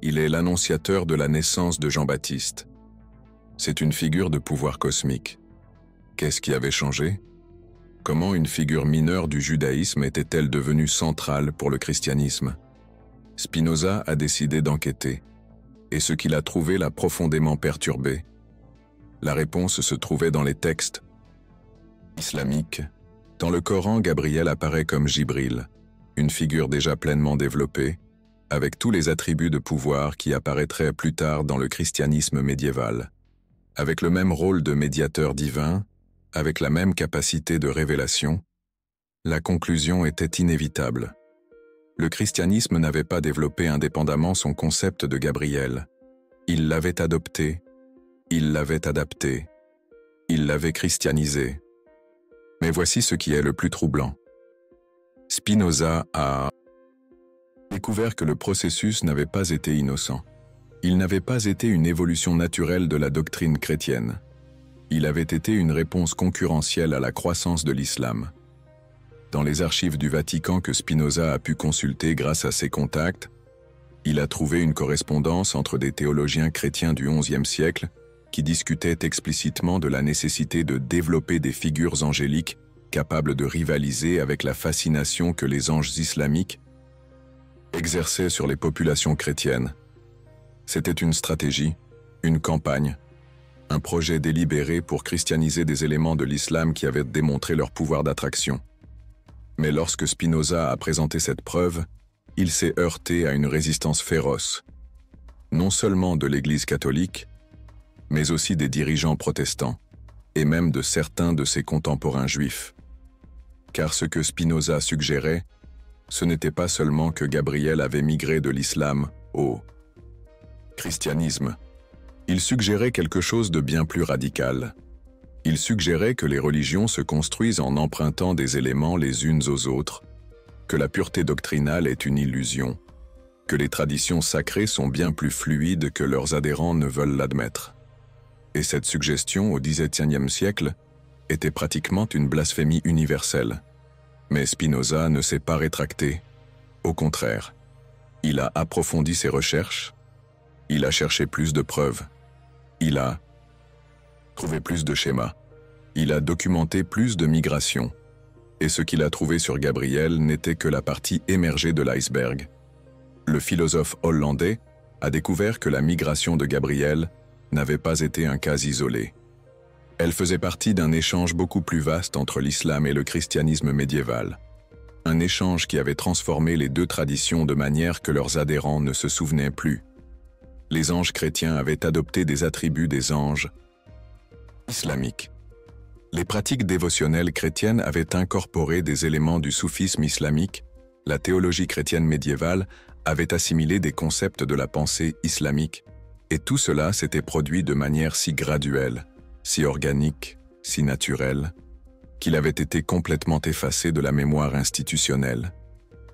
Il est l'annonciateur de la naissance de Jean-Baptiste. C'est une figure de pouvoir cosmique. Qu'est-ce qui avait changé? Comment une figure mineure du judaïsme était-elle devenue centrale pour le christianisme? Spinoza a décidé d'enquêter, et ce qu'il a trouvé l'a profondément perturbé. La réponse se trouvait dans les textes islamiques. Dans le Coran, Gabriel apparaît comme Jibril, une figure déjà pleinement développée, avec tous les attributs de pouvoir qui apparaîtraient plus tard dans le christianisme médiéval. Avec le même rôle de médiateur divin, avec la même capacité de révélation, la conclusion était inévitable. Le christianisme n'avait pas développé indépendamment son concept de Gabriel. Il l'avait adopté, il l'avait adapté, il l'avait christianisé. Mais voici ce qui est le plus troublant. Spinoza a découvert que le processus n'avait pas été innocent. Il n'avait pas été une évolution naturelle de la doctrine chrétienne. Il avait été une réponse concurrentielle à la croissance de l'islam. Dans les archives du Vatican que Spinoza a pu consulter grâce à ses contacts, il a trouvé une correspondance entre des théologiens chrétiens du XIe siècle qui discutaient explicitement de la nécessité de développer des figures angéliques capables de rivaliser avec la fascination que les anges islamiques exerçaient sur les populations chrétiennes. C'était une stratégie, une campagne, un projet délibéré pour christianiser des éléments de l'islam qui avaient démontré leur pouvoir d'attraction. Mais lorsque Spinoza a présenté cette preuve, il s'est heurté à une résistance féroce, non seulement de l'Église catholique, mais aussi des dirigeants protestants, et même de certains de ses contemporains juifs. Car ce que Spinoza suggérait, ce n'était pas seulement que Gabriel avait migré de l'islam au christianisme. Il suggérait quelque chose de bien plus radical. Il suggérait que les religions se construisent en empruntant des éléments les unes aux autres, que la pureté doctrinale est une illusion, que les traditions sacrées sont bien plus fluides que leurs adhérents ne veulent l'admettre. Et cette suggestion au XVIIe siècle était pratiquement une blasphémie universelle. Mais Spinoza ne s'est pas rétracté. Au contraire, il a approfondi ses recherches, il a cherché plus de preuves, il a trouvé plus de schémas, il a documenté plus de migrations. Et ce qu'il a trouvé sur Gabriel n'était que la partie émergée de l'iceberg. Le philosophe hollandais a découvert que la migration de Gabriel n'avait pas été un cas isolé. Elle faisait partie d'un échange beaucoup plus vaste entre l'islam et le christianisme médiéval. Un échange qui avait transformé les deux traditions de manière que leurs adhérents ne se souvenaient plus. Les anges chrétiens avaient adopté des attributs des anges islamiques. Les pratiques dévotionnelles chrétiennes avaient incorporé des éléments du soufisme islamique. La théologie chrétienne médiévale avait assimilé des concepts de la pensée islamique, et tout cela s'était produit de manière si graduelle, si organique, si naturelle, qu'il avait été complètement effacé de la mémoire institutionnelle,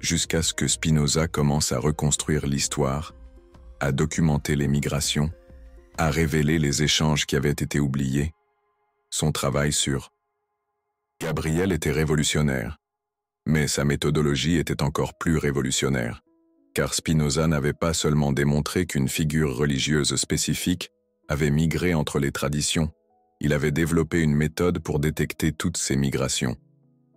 jusqu'à ce que Spinoza commence à reconstruire l'histoire, à documenter les migrations, à révéler les échanges qui avaient été oubliés. Son travail sur Gabriel était révolutionnaire, mais sa méthodologie était encore plus révolutionnaire, car Spinoza n'avait pas seulement démontré qu'une figure religieuse spécifique avait migré entre les traditions, il avait développé une méthode pour détecter toutes ces migrations.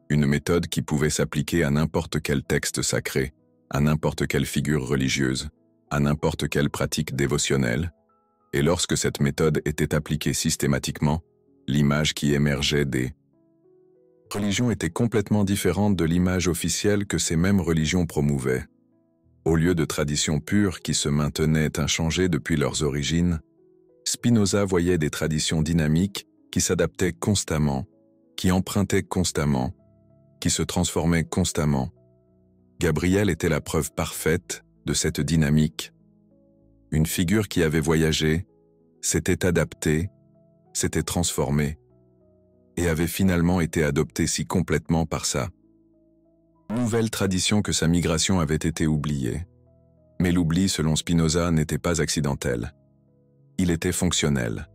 Une méthode qui pouvait s'appliquer à n'importe quel texte sacré, à n'importe quelle figure religieuse, à n'importe quelle pratique dévotionnelle. Et lorsque cette méthode était appliquée systématiquement, l'image qui émergeait des religions était complètement différente de l'image officielle que ces mêmes religions promouvaient. Au lieu de traditions pures qui se maintenaient inchangées depuis leurs origines, Spinoza voyait des traditions dynamiques qui s'adaptaient constamment, qui empruntaient constamment, qui se transformaient constamment. Gabriel était la preuve parfaite de cette dynamique. Une figure qui avait voyagé, s'était adaptée, s'était transformée, et avait finalement été adoptée si complètement par sa nouvelle tradition que sa migration avait été oubliée. Mais l'oubli, selon Spinoza, n'était pas accidentel. Il était fonctionnel.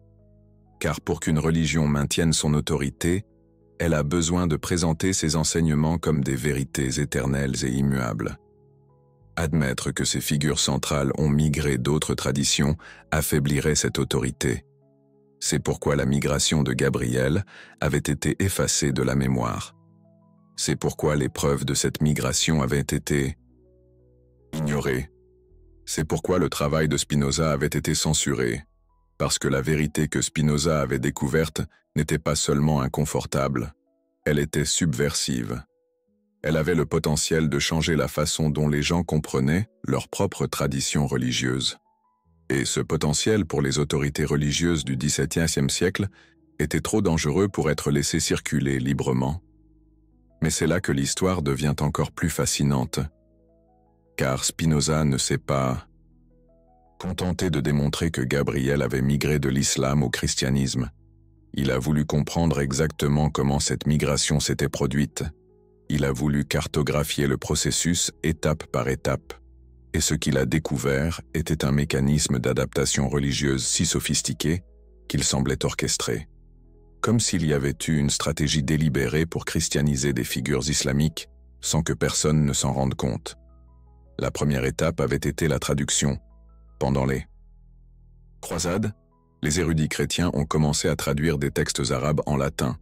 Car pour qu'une religion maintienne son autorité, elle a besoin de présenter ses enseignements comme des vérités éternelles et immuables. Admettre que ces figures centrales ont migré d'autres traditions affaiblirait cette autorité. C'est pourquoi la migration de Gabriel avait été effacée de la mémoire. C'est pourquoi les preuves de cette migration avaient été ignorées. C'est pourquoi le travail de Spinoza avait été censuré, parce que la vérité que Spinoza avait découverte n'était pas seulement inconfortable, elle était subversive. Elle avait le potentiel de changer la façon dont les gens comprenaient leur propre tradition religieuse. Et ce potentiel pour les autorités religieuses du XVIIe siècle était trop dangereux pour être laissé circuler librement. Mais c'est là que l'histoire devient encore plus fascinante, car Spinoza ne s'est pas contenté de démontrer que Gabriel avait migré de l'islam au christianisme. Il a voulu comprendre exactement comment cette migration s'était produite. Il a voulu cartographier le processus étape par étape. Et ce qu'il a découvert était un mécanisme d'adaptation religieuse si sophistiqué qu'il semblait orchestré. Comme s'il y avait eu une stratégie délibérée pour christianiser des figures islamiques sans que personne ne s'en rende compte. La première étape avait été la traduction. Pendant les croisades, les érudits chrétiens ont commencé à traduire des textes arabes en latin,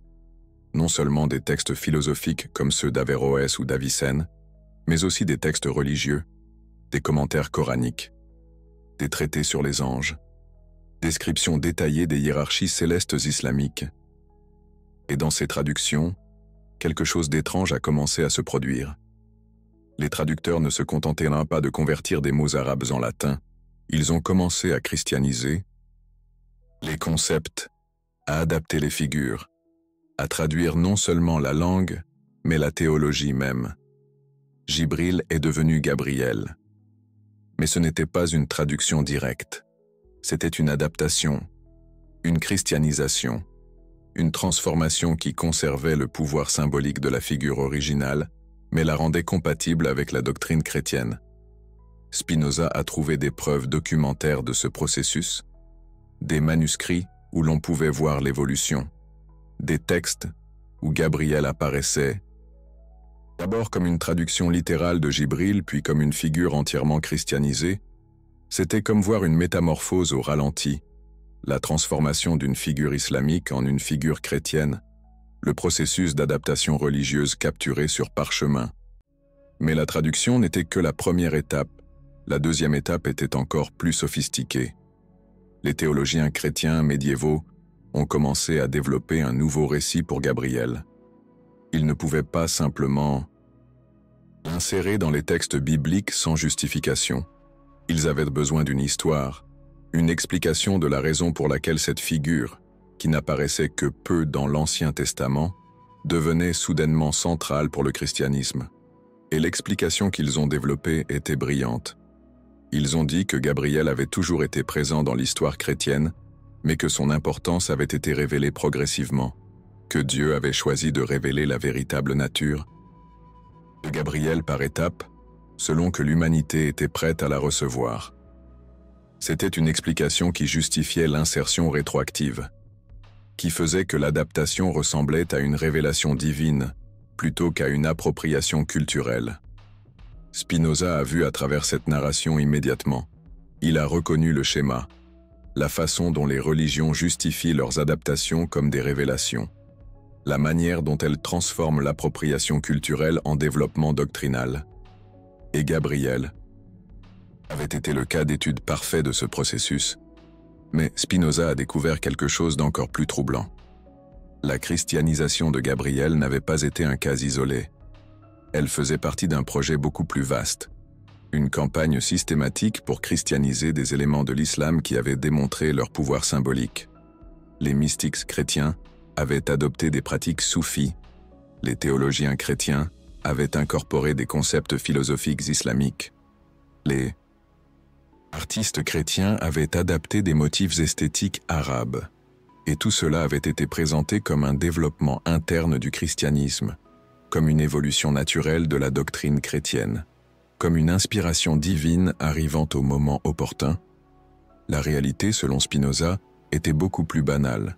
non seulement des textes philosophiques comme ceux d'Averroès ou d'Avicenne, mais aussi des textes religieux, des commentaires coraniques, des traités sur les anges, descriptions détaillées des hiérarchies célestes islamiques. Et dans ces traductions, quelque chose d'étrange a commencé à se produire. Les traducteurs ne se contentaient pas de convertir des mots arabes en latin, ils ont commencé à christianiser les concepts, à adapter les figures, à traduire non seulement la langue, mais la théologie même. Jibril est devenu Gabriel. Mais ce n'était pas une traduction directe. C'était une adaptation, une christianisation, une transformation qui conservait le pouvoir symbolique de la figure originale, mais la rendait compatible avec la doctrine chrétienne. Spinoza a trouvé des preuves documentaires de ce processus, des manuscrits où l'on pouvait voir l'évolution, des textes où Gabriel apparaissait d'abord comme une traduction littérale de Jibril, puis comme une figure entièrement christianisée. C'était comme voir une métamorphose au ralenti, la transformation d'une figure islamique en une figure chrétienne, le processus d'adaptation religieuse capturé sur parchemin. Mais la traduction n'était que la première étape. La deuxième étape était encore plus sophistiquée. Les théologiens chrétiens médiévaux ont commencé à développer un nouveau récit pour Gabriel. Ils ne pouvaient pas simplement l'insérer dans les textes bibliques sans justification. Ils avaient besoin d'une histoire, une explication de la raison pour laquelle cette figure, qui n'apparaissait que peu dans l'Ancien Testament, devenait soudainement centrale pour le christianisme. Et l'explication qu'ils ont développée était brillante. Ils ont dit que Gabriel avait toujours été présent dans l'histoire chrétienne, mais que son importance avait été révélée progressivement, que Dieu avait choisi de révéler la véritable nature de Gabriel par étapes, selon que l'humanité était prête à la recevoir. C'était une explication qui justifiait l'insertion rétroactive, qui faisait que l'adaptation ressemblait à une révélation divine plutôt qu'à une appropriation culturelle. Spinoza a vu à travers cette narration immédiatement. Il a reconnu le schéma, la façon dont les religions justifient leurs adaptations comme des révélations, la manière dont elles transforment l'appropriation culturelle en développement doctrinal. Et Gabriel avait été le cas d'étude parfait de ce processus, mais Spinoza a découvert quelque chose d'encore plus troublant. La christianisation de Gabriel n'avait pas été un cas isolé. Elle faisait partie d'un projet beaucoup plus vaste, une campagne systématique pour christianiser des éléments de l'islam qui avaient démontré leur pouvoir symbolique. Les mystiques chrétiens avaient adopté des pratiques soufis, les théologiens chrétiens avaient incorporé des concepts philosophiques islamiques, les artistes chrétiens avaient adapté des motifs esthétiques arabes, et tout cela avait été présenté comme un développement interne du christianisme, comme une évolution naturelle de la doctrine chrétienne, comme une inspiration divine arrivant au moment opportun. La réalité, selon Spinoza, était beaucoup plus banale.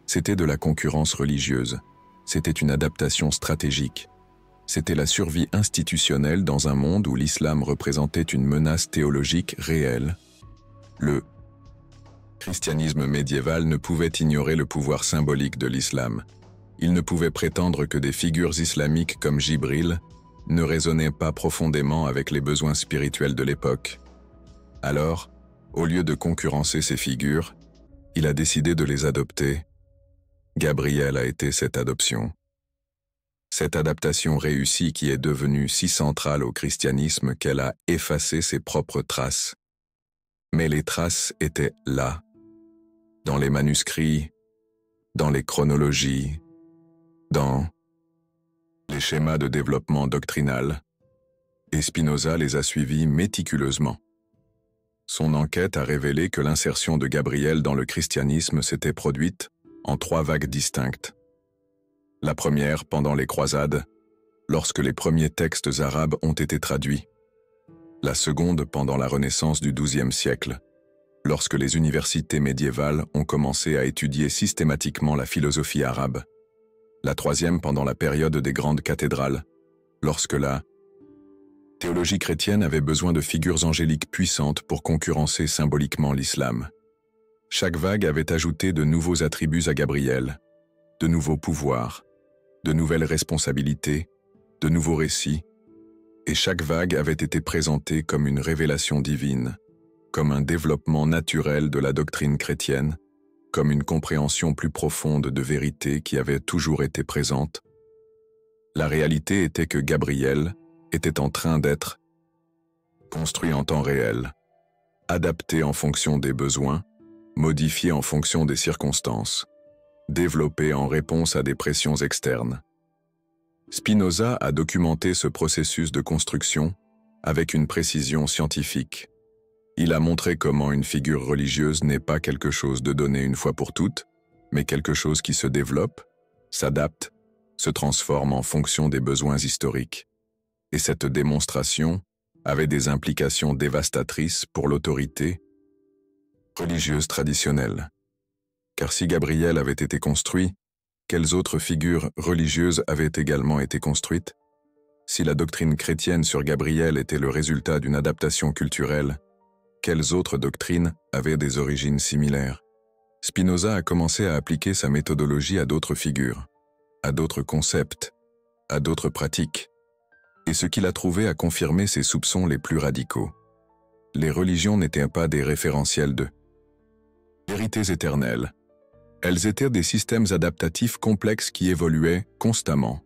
C'était de la concurrence religieuse, c'était une adaptation stratégique, c'était la survie institutionnelle dans un monde où l'islam représentait une menace théologique réelle. Le christianisme médiéval ne pouvait ignorer le pouvoir symbolique de l'islam. Il ne pouvait prétendre que des figures islamiques comme Jibril ne résonnaient pas profondément avec les besoins spirituels de l'époque. Alors, au lieu de concurrencer ces figures, il a décidé de les adopter. Gabriel a été cette adoption. Cette adaptation réussie qui est devenue si centrale au christianisme qu'elle a effacé ses propres traces. Mais les traces étaient là, dans les manuscrits, dans les chronologies, dans les schémas de développement doctrinal, et Spinoza les a suivis méticuleusement. Son enquête a révélé que l'insertion de Gabriel dans le christianisme s'était produite en 3 vagues distinctes. La première pendant les croisades, lorsque les premiers textes arabes ont été traduits. La seconde pendant la Renaissance du XIIe siècle, lorsque les universités médiévales ont commencé à étudier systématiquement la philosophie arabe. La troisième pendant la période des grandes cathédrales, lorsque la théologie chrétienne avait besoin de figures angéliques puissantes pour concurrencer symboliquement l'islam. Chaque vague avait ajouté de nouveaux attributs à Gabriel, de nouveaux pouvoirs, de nouvelles responsabilités, de nouveaux récits, et chaque vague avait été présentée comme une révélation divine, comme un développement naturel de la doctrine chrétienne, comme une compréhension plus profonde de vérité qui avait toujours été présente. La réalité était que Gabriel était en train d'être construit en temps réel, adapté en fonction des besoins, modifié en fonction des circonstances, développé en réponse à des pressions externes. Spinoza a documenté ce processus de construction avec une précision scientifique. Il a montré comment une figure religieuse n'est pas quelque chose de donné une fois pour toutes, mais quelque chose qui se développe, s'adapte, se transforme en fonction des besoins historiques. Et cette démonstration avait des implications dévastatrices pour l'autorité religieuse traditionnelle. Car si Gabriel avait été construit, quelles autres figures religieuses avaient également été construites? Si la doctrine chrétienne sur Gabriel était le résultat d'une adaptation culturelle, quelles autres doctrines avaient des origines similaires? Spinoza a commencé à appliquer sa méthodologie à d'autres figures, à d'autres concepts, à d'autres pratiques. Et ce qu'il a trouvé a confirmé ses soupçons les plus radicaux. Les religions n'étaient pas des référentiels de vérités éternelles. Elles étaient des systèmes adaptatifs complexes qui évoluaient constamment,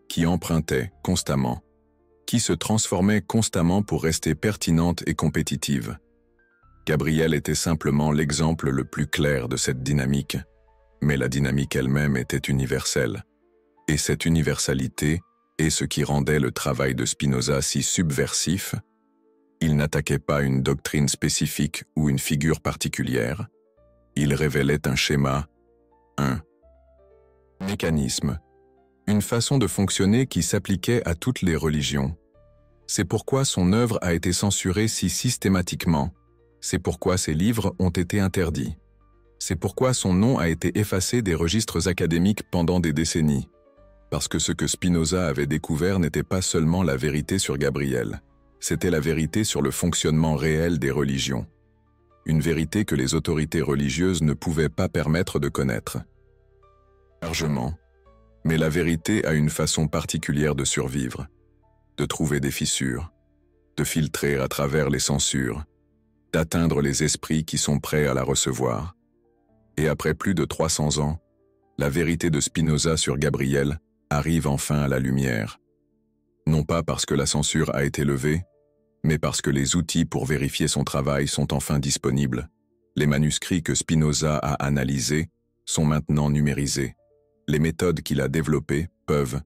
qui empruntaient constamment, qui se transformaient constamment pour rester pertinentes et compétitives. Gabriel était simplement l'exemple le plus clair de cette dynamique, mais la dynamique elle-même était universelle. Et cette universalité est ce qui rendait le travail de Spinoza si subversif. Il n'attaquait pas une doctrine spécifique ou une figure particulière. Il révélait un schéma, un mécanisme, une façon de fonctionner qui s'appliquait à toutes les religions. C'est pourquoi son œuvre a été censurée si systématiquement. C'est pourquoi ses livres ont été interdits. C'est pourquoi son nom a été effacé des registres académiques pendant des décennies. Parce que ce que Spinoza avait découvert n'était pas seulement la vérité sur Gabriel, c'était la vérité sur le fonctionnement réel des religions. Une vérité que les autorités religieuses ne pouvaient pas permettre de connaître. Largement. Mais la vérité a une façon particulière de survivre, de trouver des fissures, de filtrer à travers les censures, d'atteindre les esprits qui sont prêts à la recevoir. Et après plus de 300 ans, la vérité de Spinoza sur Gabriel arrive enfin à la lumière. Non pas parce que la censure a été levée, mais parce que les outils pour vérifier son travail sont enfin disponibles. Les manuscrits que Spinoza a analysés sont maintenant numérisés. Les méthodes qu'il a développées peuvent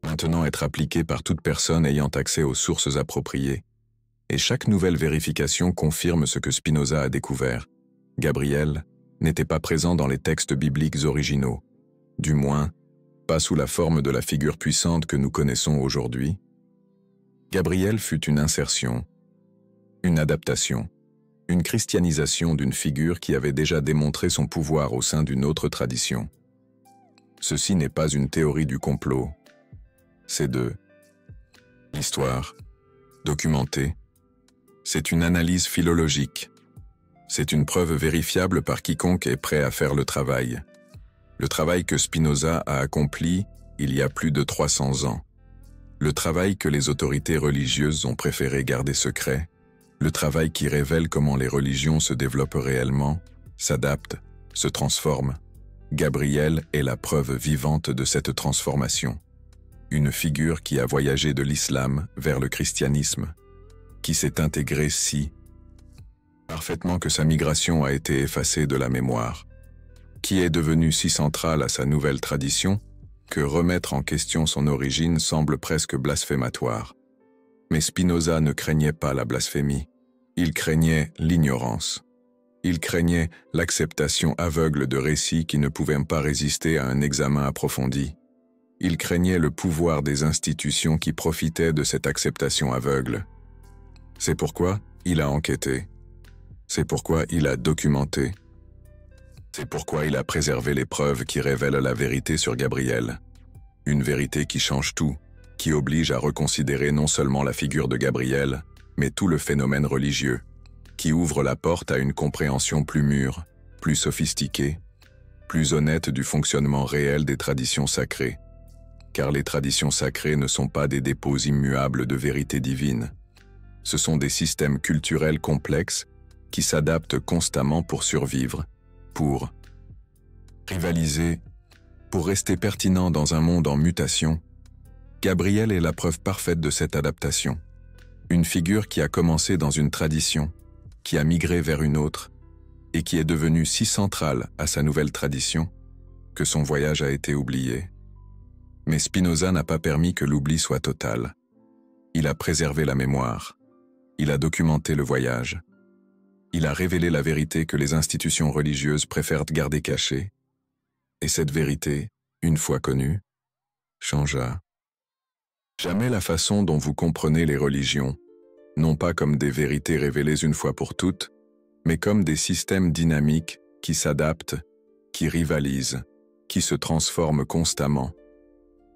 maintenant être appliquées par toute personne ayant accès aux sources appropriées. Et chaque nouvelle vérification confirme ce que Spinoza a découvert. Gabriel n'était pas présent dans les textes bibliques originaux, du moins, pas sous la forme de la figure puissante que nous connaissons aujourd'hui. Gabriel fut une insertion, une adaptation, une christianisation d'une figure qui avait déjà démontré son pouvoir au sein d'une autre tradition. Ceci n'est pas une théorie du complot, c'est de l'histoire, documentée. C'est une analyse philologique. C'est une preuve vérifiable par quiconque est prêt à faire le travail. Le travail que Spinoza a accompli il y a plus de 300 ans. Le travail que les autorités religieuses ont préféré garder secret. Le travail qui révèle comment les religions se développent réellement, s'adaptent, se transforment. Gabriel est la preuve vivante de cette transformation. Une figure qui a voyagé de l'islam vers le christianisme, qui s'est intégrée si parfaitement que sa migration a été effacée de la mémoire, qui est devenue si centrale à sa nouvelle tradition que remettre en question son origine semble presque blasphématoire. Mais Spinoza ne craignait pas la blasphémie, il craignait l'ignorance. Il craignait l'acceptation aveugle de récits qui ne pouvaient pas résister à un examen approfondi. Il craignait le pouvoir des institutions qui profitaient de cette acceptation aveugle. C'est pourquoi il a enquêté. C'est pourquoi il a documenté. C'est pourquoi il a préservé les preuves qui révèlent la vérité sur Gabriel. Une vérité qui change tout, qui oblige à reconsidérer non seulement la figure de Gabriel, mais tout le phénomène religieux, qui ouvre la porte à une compréhension plus mûre, plus sophistiquée, plus honnête du fonctionnement réel des traditions sacrées. Car les traditions sacrées ne sont pas des dépôts immuables de vérité divine. Ce sont des systèmes culturels complexes qui s'adaptent constamment pour survivre, pour rivaliser, pour rester pertinent dans un monde en mutation. Gabriel est la preuve parfaite de cette adaptation. Une figure qui a commencé dans une tradition, qui a migré vers une autre, et qui est devenue si centrale à sa nouvelle tradition que son voyage a été oublié. Mais Spinoza n'a pas permis que l'oubli soit total. Il a préservé la mémoire. Il a documenté le voyage. Il a révélé la vérité que les institutions religieuses préfèrent garder cachée. Et cette vérité, une fois connue, changea. Jamais la façon dont vous comprenez les religions, non pas comme des vérités révélées une fois pour toutes, mais comme des systèmes dynamiques qui s'adaptent, qui rivalisent, qui se transforment constamment.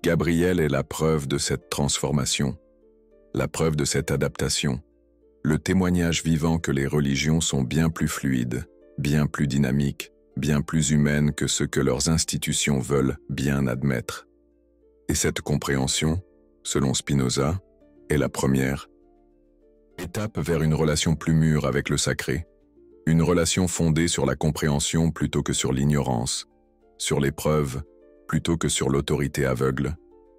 Gabriel est la preuve de cette transformation, la preuve de cette adaptation, le témoignage vivant que les religions sont bien plus fluides, bien plus dynamiques, bien plus humaines que ce que leurs institutions veulent bien admettre. Et cette compréhension, selon Spinoza, est la première étape vers une relation plus mûre avec le sacré, une relation fondée sur la compréhension plutôt que sur l'ignorance, sur les preuves plutôt que sur l'autorité aveugle,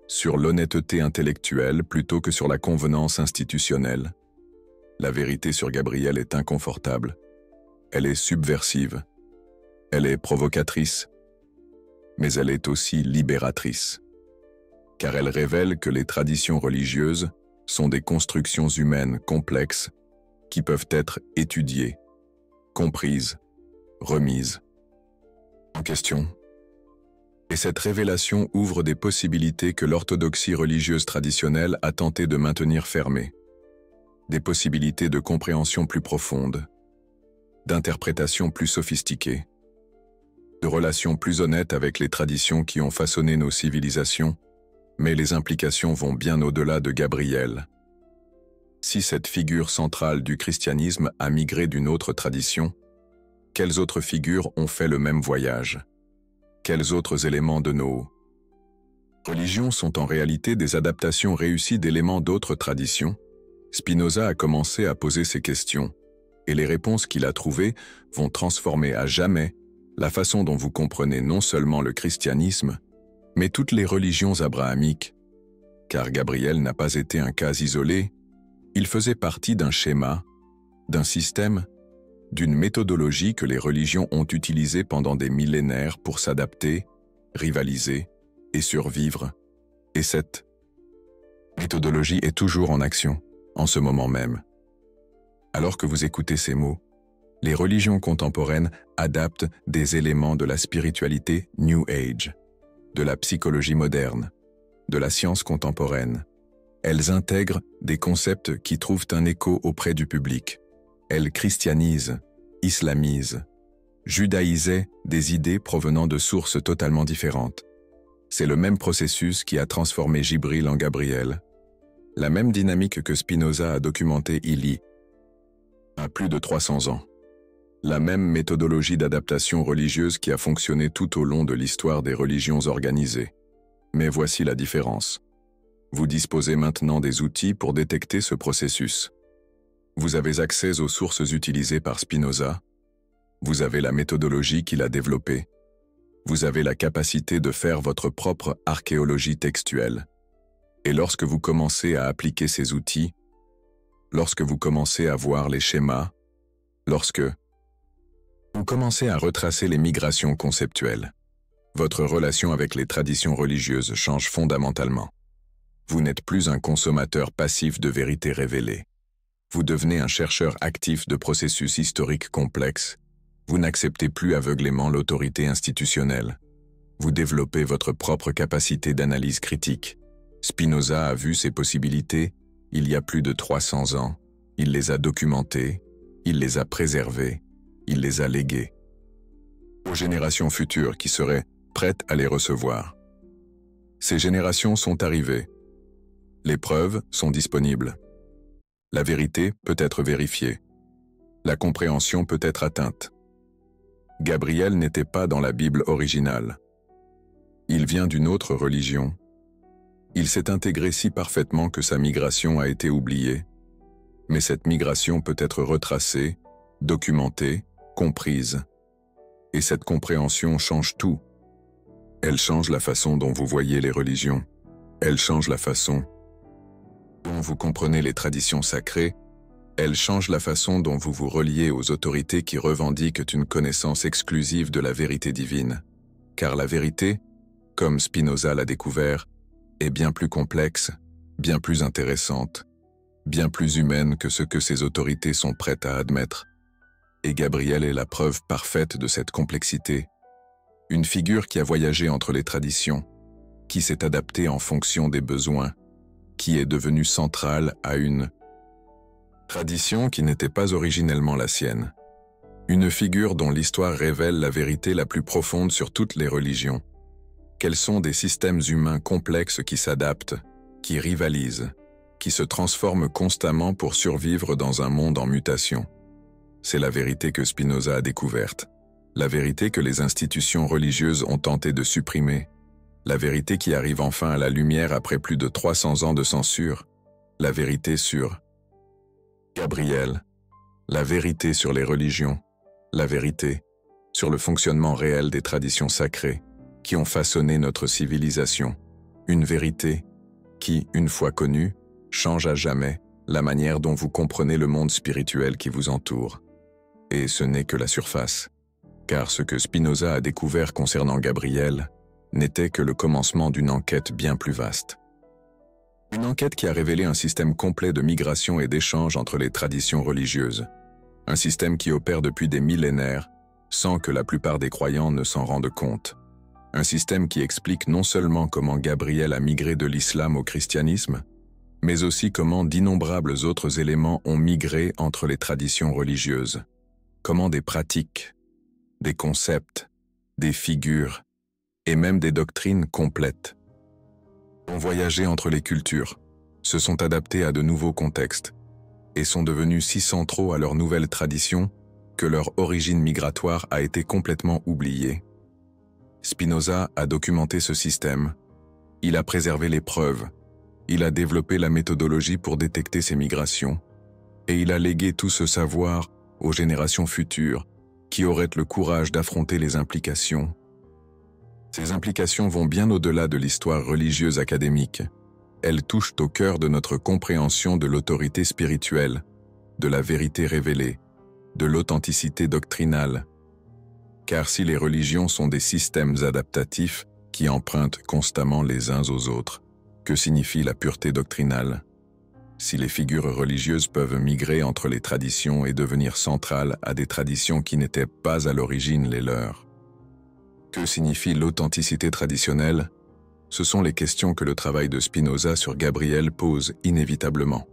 sur l'honnêteté intellectuelle plutôt que sur la convenance institutionnelle. La vérité sur Gabriel est inconfortable. Elle est subversive. Elle est provocatrice. Mais elle est aussi libératrice. Car elle révèle que les traditions religieuses sont des constructions humaines complexes qui peuvent être étudiées, comprises, remises en question. Et cette révélation ouvre des possibilités que l'orthodoxie religieuse traditionnelle a tenté de maintenir fermées. Des possibilités de compréhension plus profonde, d'interprétation plus sophistiquée, de relations plus honnêtes avec les traditions qui ont façonné nos civilisations, mais les implications vont bien au-delà de Gabriel. Si cette figure centrale du christianisme a migré d'une autre tradition, quelles autres figures ont fait le même voyage? Quels autres éléments de nos religions sont en réalité des adaptations réussies d'éléments d'autres traditions? Spinoza a commencé à poser ces questions, et les réponses qu'il a trouvées vont transformer à jamais la façon dont vous comprenez non seulement le christianisme, mais toutes les religions abrahamiques. Car Gabriel n'a pas été un cas isolé, il faisait partie d'un schéma, d'un système, d'une méthodologie que les religions ont utilisée pendant des millénaires pour s'adapter, rivaliser et survivre. Et cette méthodologie est toujours en action, en ce moment même. Alors que vous écoutez ces mots, les religions contemporaines adaptent des éléments de la spiritualité New Age, de la psychologie moderne, de la science contemporaine. Elles intègrent des concepts qui trouvent un écho auprès du public. Elles christianisent, islamisent, judaïsaient des idées provenant de sources totalement différentes. C'est le même processus qui a transformé Jibril en Gabriel. La même dynamique que Spinoza a documentée il y a plus de 300 ans. La même méthodologie d'adaptation religieuse qui a fonctionné tout au long de l'histoire des religions organisées. Mais voici la différence. Vous disposez maintenant des outils pour détecter ce processus. Vous avez accès aux sources utilisées par Spinoza. Vous avez la méthodologie qu'il a développée. Vous avez la capacité de faire votre propre archéologie textuelle. Et lorsque vous commencez à appliquer ces outils, lorsque vous commencez à voir les schémas, lorsque vous commencez à retracer les migrations conceptuelles, votre relation avec les traditions religieuses change fondamentalement. Vous n'êtes plus un consommateur passif de vérités révélées. Vous devenez un chercheur actif de processus historiques complexes. Vous n'acceptez plus aveuglément l'autorité institutionnelle. Vous développez votre propre capacité d'analyse critique. Spinoza a vu ces possibilités il y a plus de 300 ans. Il les a documentées, il les a préservées, il les a léguées aux générations futures qui seraient prêtes à les recevoir. Ces générations sont arrivées. Les preuves sont disponibles. La vérité peut être vérifiée. La compréhension peut être atteinte. Gabriel n'était pas dans la Bible originale. Il vient d'une autre religion. Il s'est intégré si parfaitement que sa migration a été oubliée. Mais cette migration peut être retracée, documentée, comprise. Et cette compréhension change tout. Elle change la façon dont vous voyez les religions. Elle change la façon dont vous comprenez les traditions sacrées Elle change la façon dont vous vous reliez aux autorités qui revendiquent une connaissance exclusive de la vérité divine. Car la vérité, comme Spinoza l'a découvert, est bien plus complexe, bien plus intéressante, bien plus humaine que ce que ces autorités sont prêtes à admettre. Et Gabriel est la preuve parfaite de cette complexité. Une figure qui a voyagé entre les traditions, qui s'est adaptée en fonction des besoins, qui est devenue centrale à une tradition qui n'était pas originellement la sienne. Une figure dont l'histoire révèle la vérité la plus profonde sur toutes les religions. Qu'elles sont des systèmes humains complexes qui s'adaptent, qui rivalisent, qui se transforment constamment pour survivre dans un monde en mutation. C'est la vérité que Spinoza a découverte, la vérité que les institutions religieuses ont tenté de supprimer, la vérité qui arrive enfin à la lumière après plus de 300 ans de censure, la vérité sur Gabriel, la vérité sur les religions, la vérité sur le fonctionnement réel des traditions sacrées qui ont façonné notre civilisation, une vérité qui, une fois connue, change à jamais la manière dont vous comprenez le monde spirituel qui vous entoure. Et ce n'est que la surface, car ce que Spinoza a découvert concernant Gabriel n'était que le commencement d'une enquête bien plus vaste. Une enquête qui a révélé un système complet de migration et d'échange entre les traditions religieuses, un système qui opère depuis des millénaires sans que la plupart des croyants ne s'en rendent compte. Un système qui explique non seulement comment Gabriel a migré de l'islam au christianisme, mais aussi comment d'innombrables autres éléments ont migré entre les traditions religieuses. Comment des pratiques, des concepts, des figures et même des doctrines complètes ont voyagé entre les cultures, se sont adaptés à de nouveaux contextes et sont devenus si centraux à leur nouvelle tradition que leur origine migratoire a été complètement oubliée. Spinoza a documenté ce système, il a préservé les preuves, il a développé la méthodologie pour détecter ces migrations, et il a légué tout ce savoir aux générations futures qui auraient le courage d'affronter les implications. Ces implications vont bien au-delà de l'histoire religieuse académique. Elles touchent au cœur de notre compréhension de l'autorité spirituelle, de la vérité révélée, de l'authenticité doctrinale. Car si les religions sont des systèmes adaptatifs qui empruntent constamment les uns aux autres, que signifie la pureté doctrinale? Si les figures religieuses peuvent migrer entre les traditions et devenir centrales à des traditions qui n'étaient pas à l'origine les leurs, que signifie l'authenticité traditionnelle? Ce sont les questions que le travail de Spinoza sur Gabriel pose inévitablement.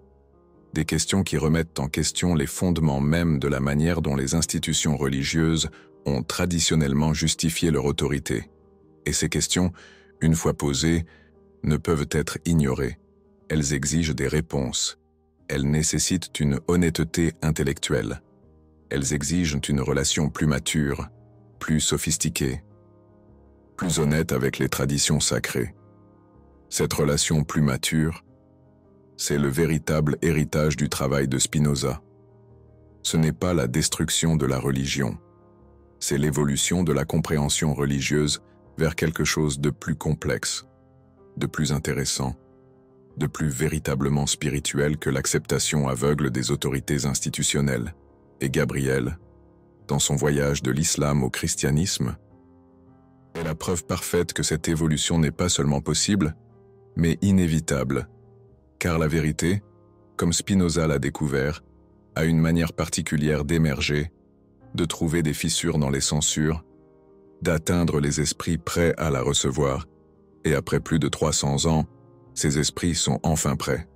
Des questions qui remettent en question les fondements mêmes de la manière dont les institutions religieuses ont traditionnellement justifié leur autorité. Et ces questions, une fois posées, ne peuvent être ignorées. Elles exigent des réponses. Elles nécessitent une honnêteté intellectuelle. Elles exigent une relation plus mature, plus sophistiquée, plus honnête avec les traditions sacrées. Cette relation plus mature, c'est le véritable héritage du travail de Spinoza. Ce n'est pas la destruction de la religion, c'est l'évolution de la compréhension religieuse vers quelque chose de plus complexe, de plus intéressant, de plus véritablement spirituel que l'acceptation aveugle des autorités institutionnelles. Et Gabriel, dans son voyage de l'islam au christianisme, est la preuve parfaite que cette évolution n'est pas seulement possible, mais inévitable, car la vérité, comme Spinoza l'a découvert, a une manière particulière d'émerger, de trouver des fissures dans les censures, d'atteindre les esprits prêts à la recevoir, et après plus de 300 ans, ces esprits sont enfin prêts.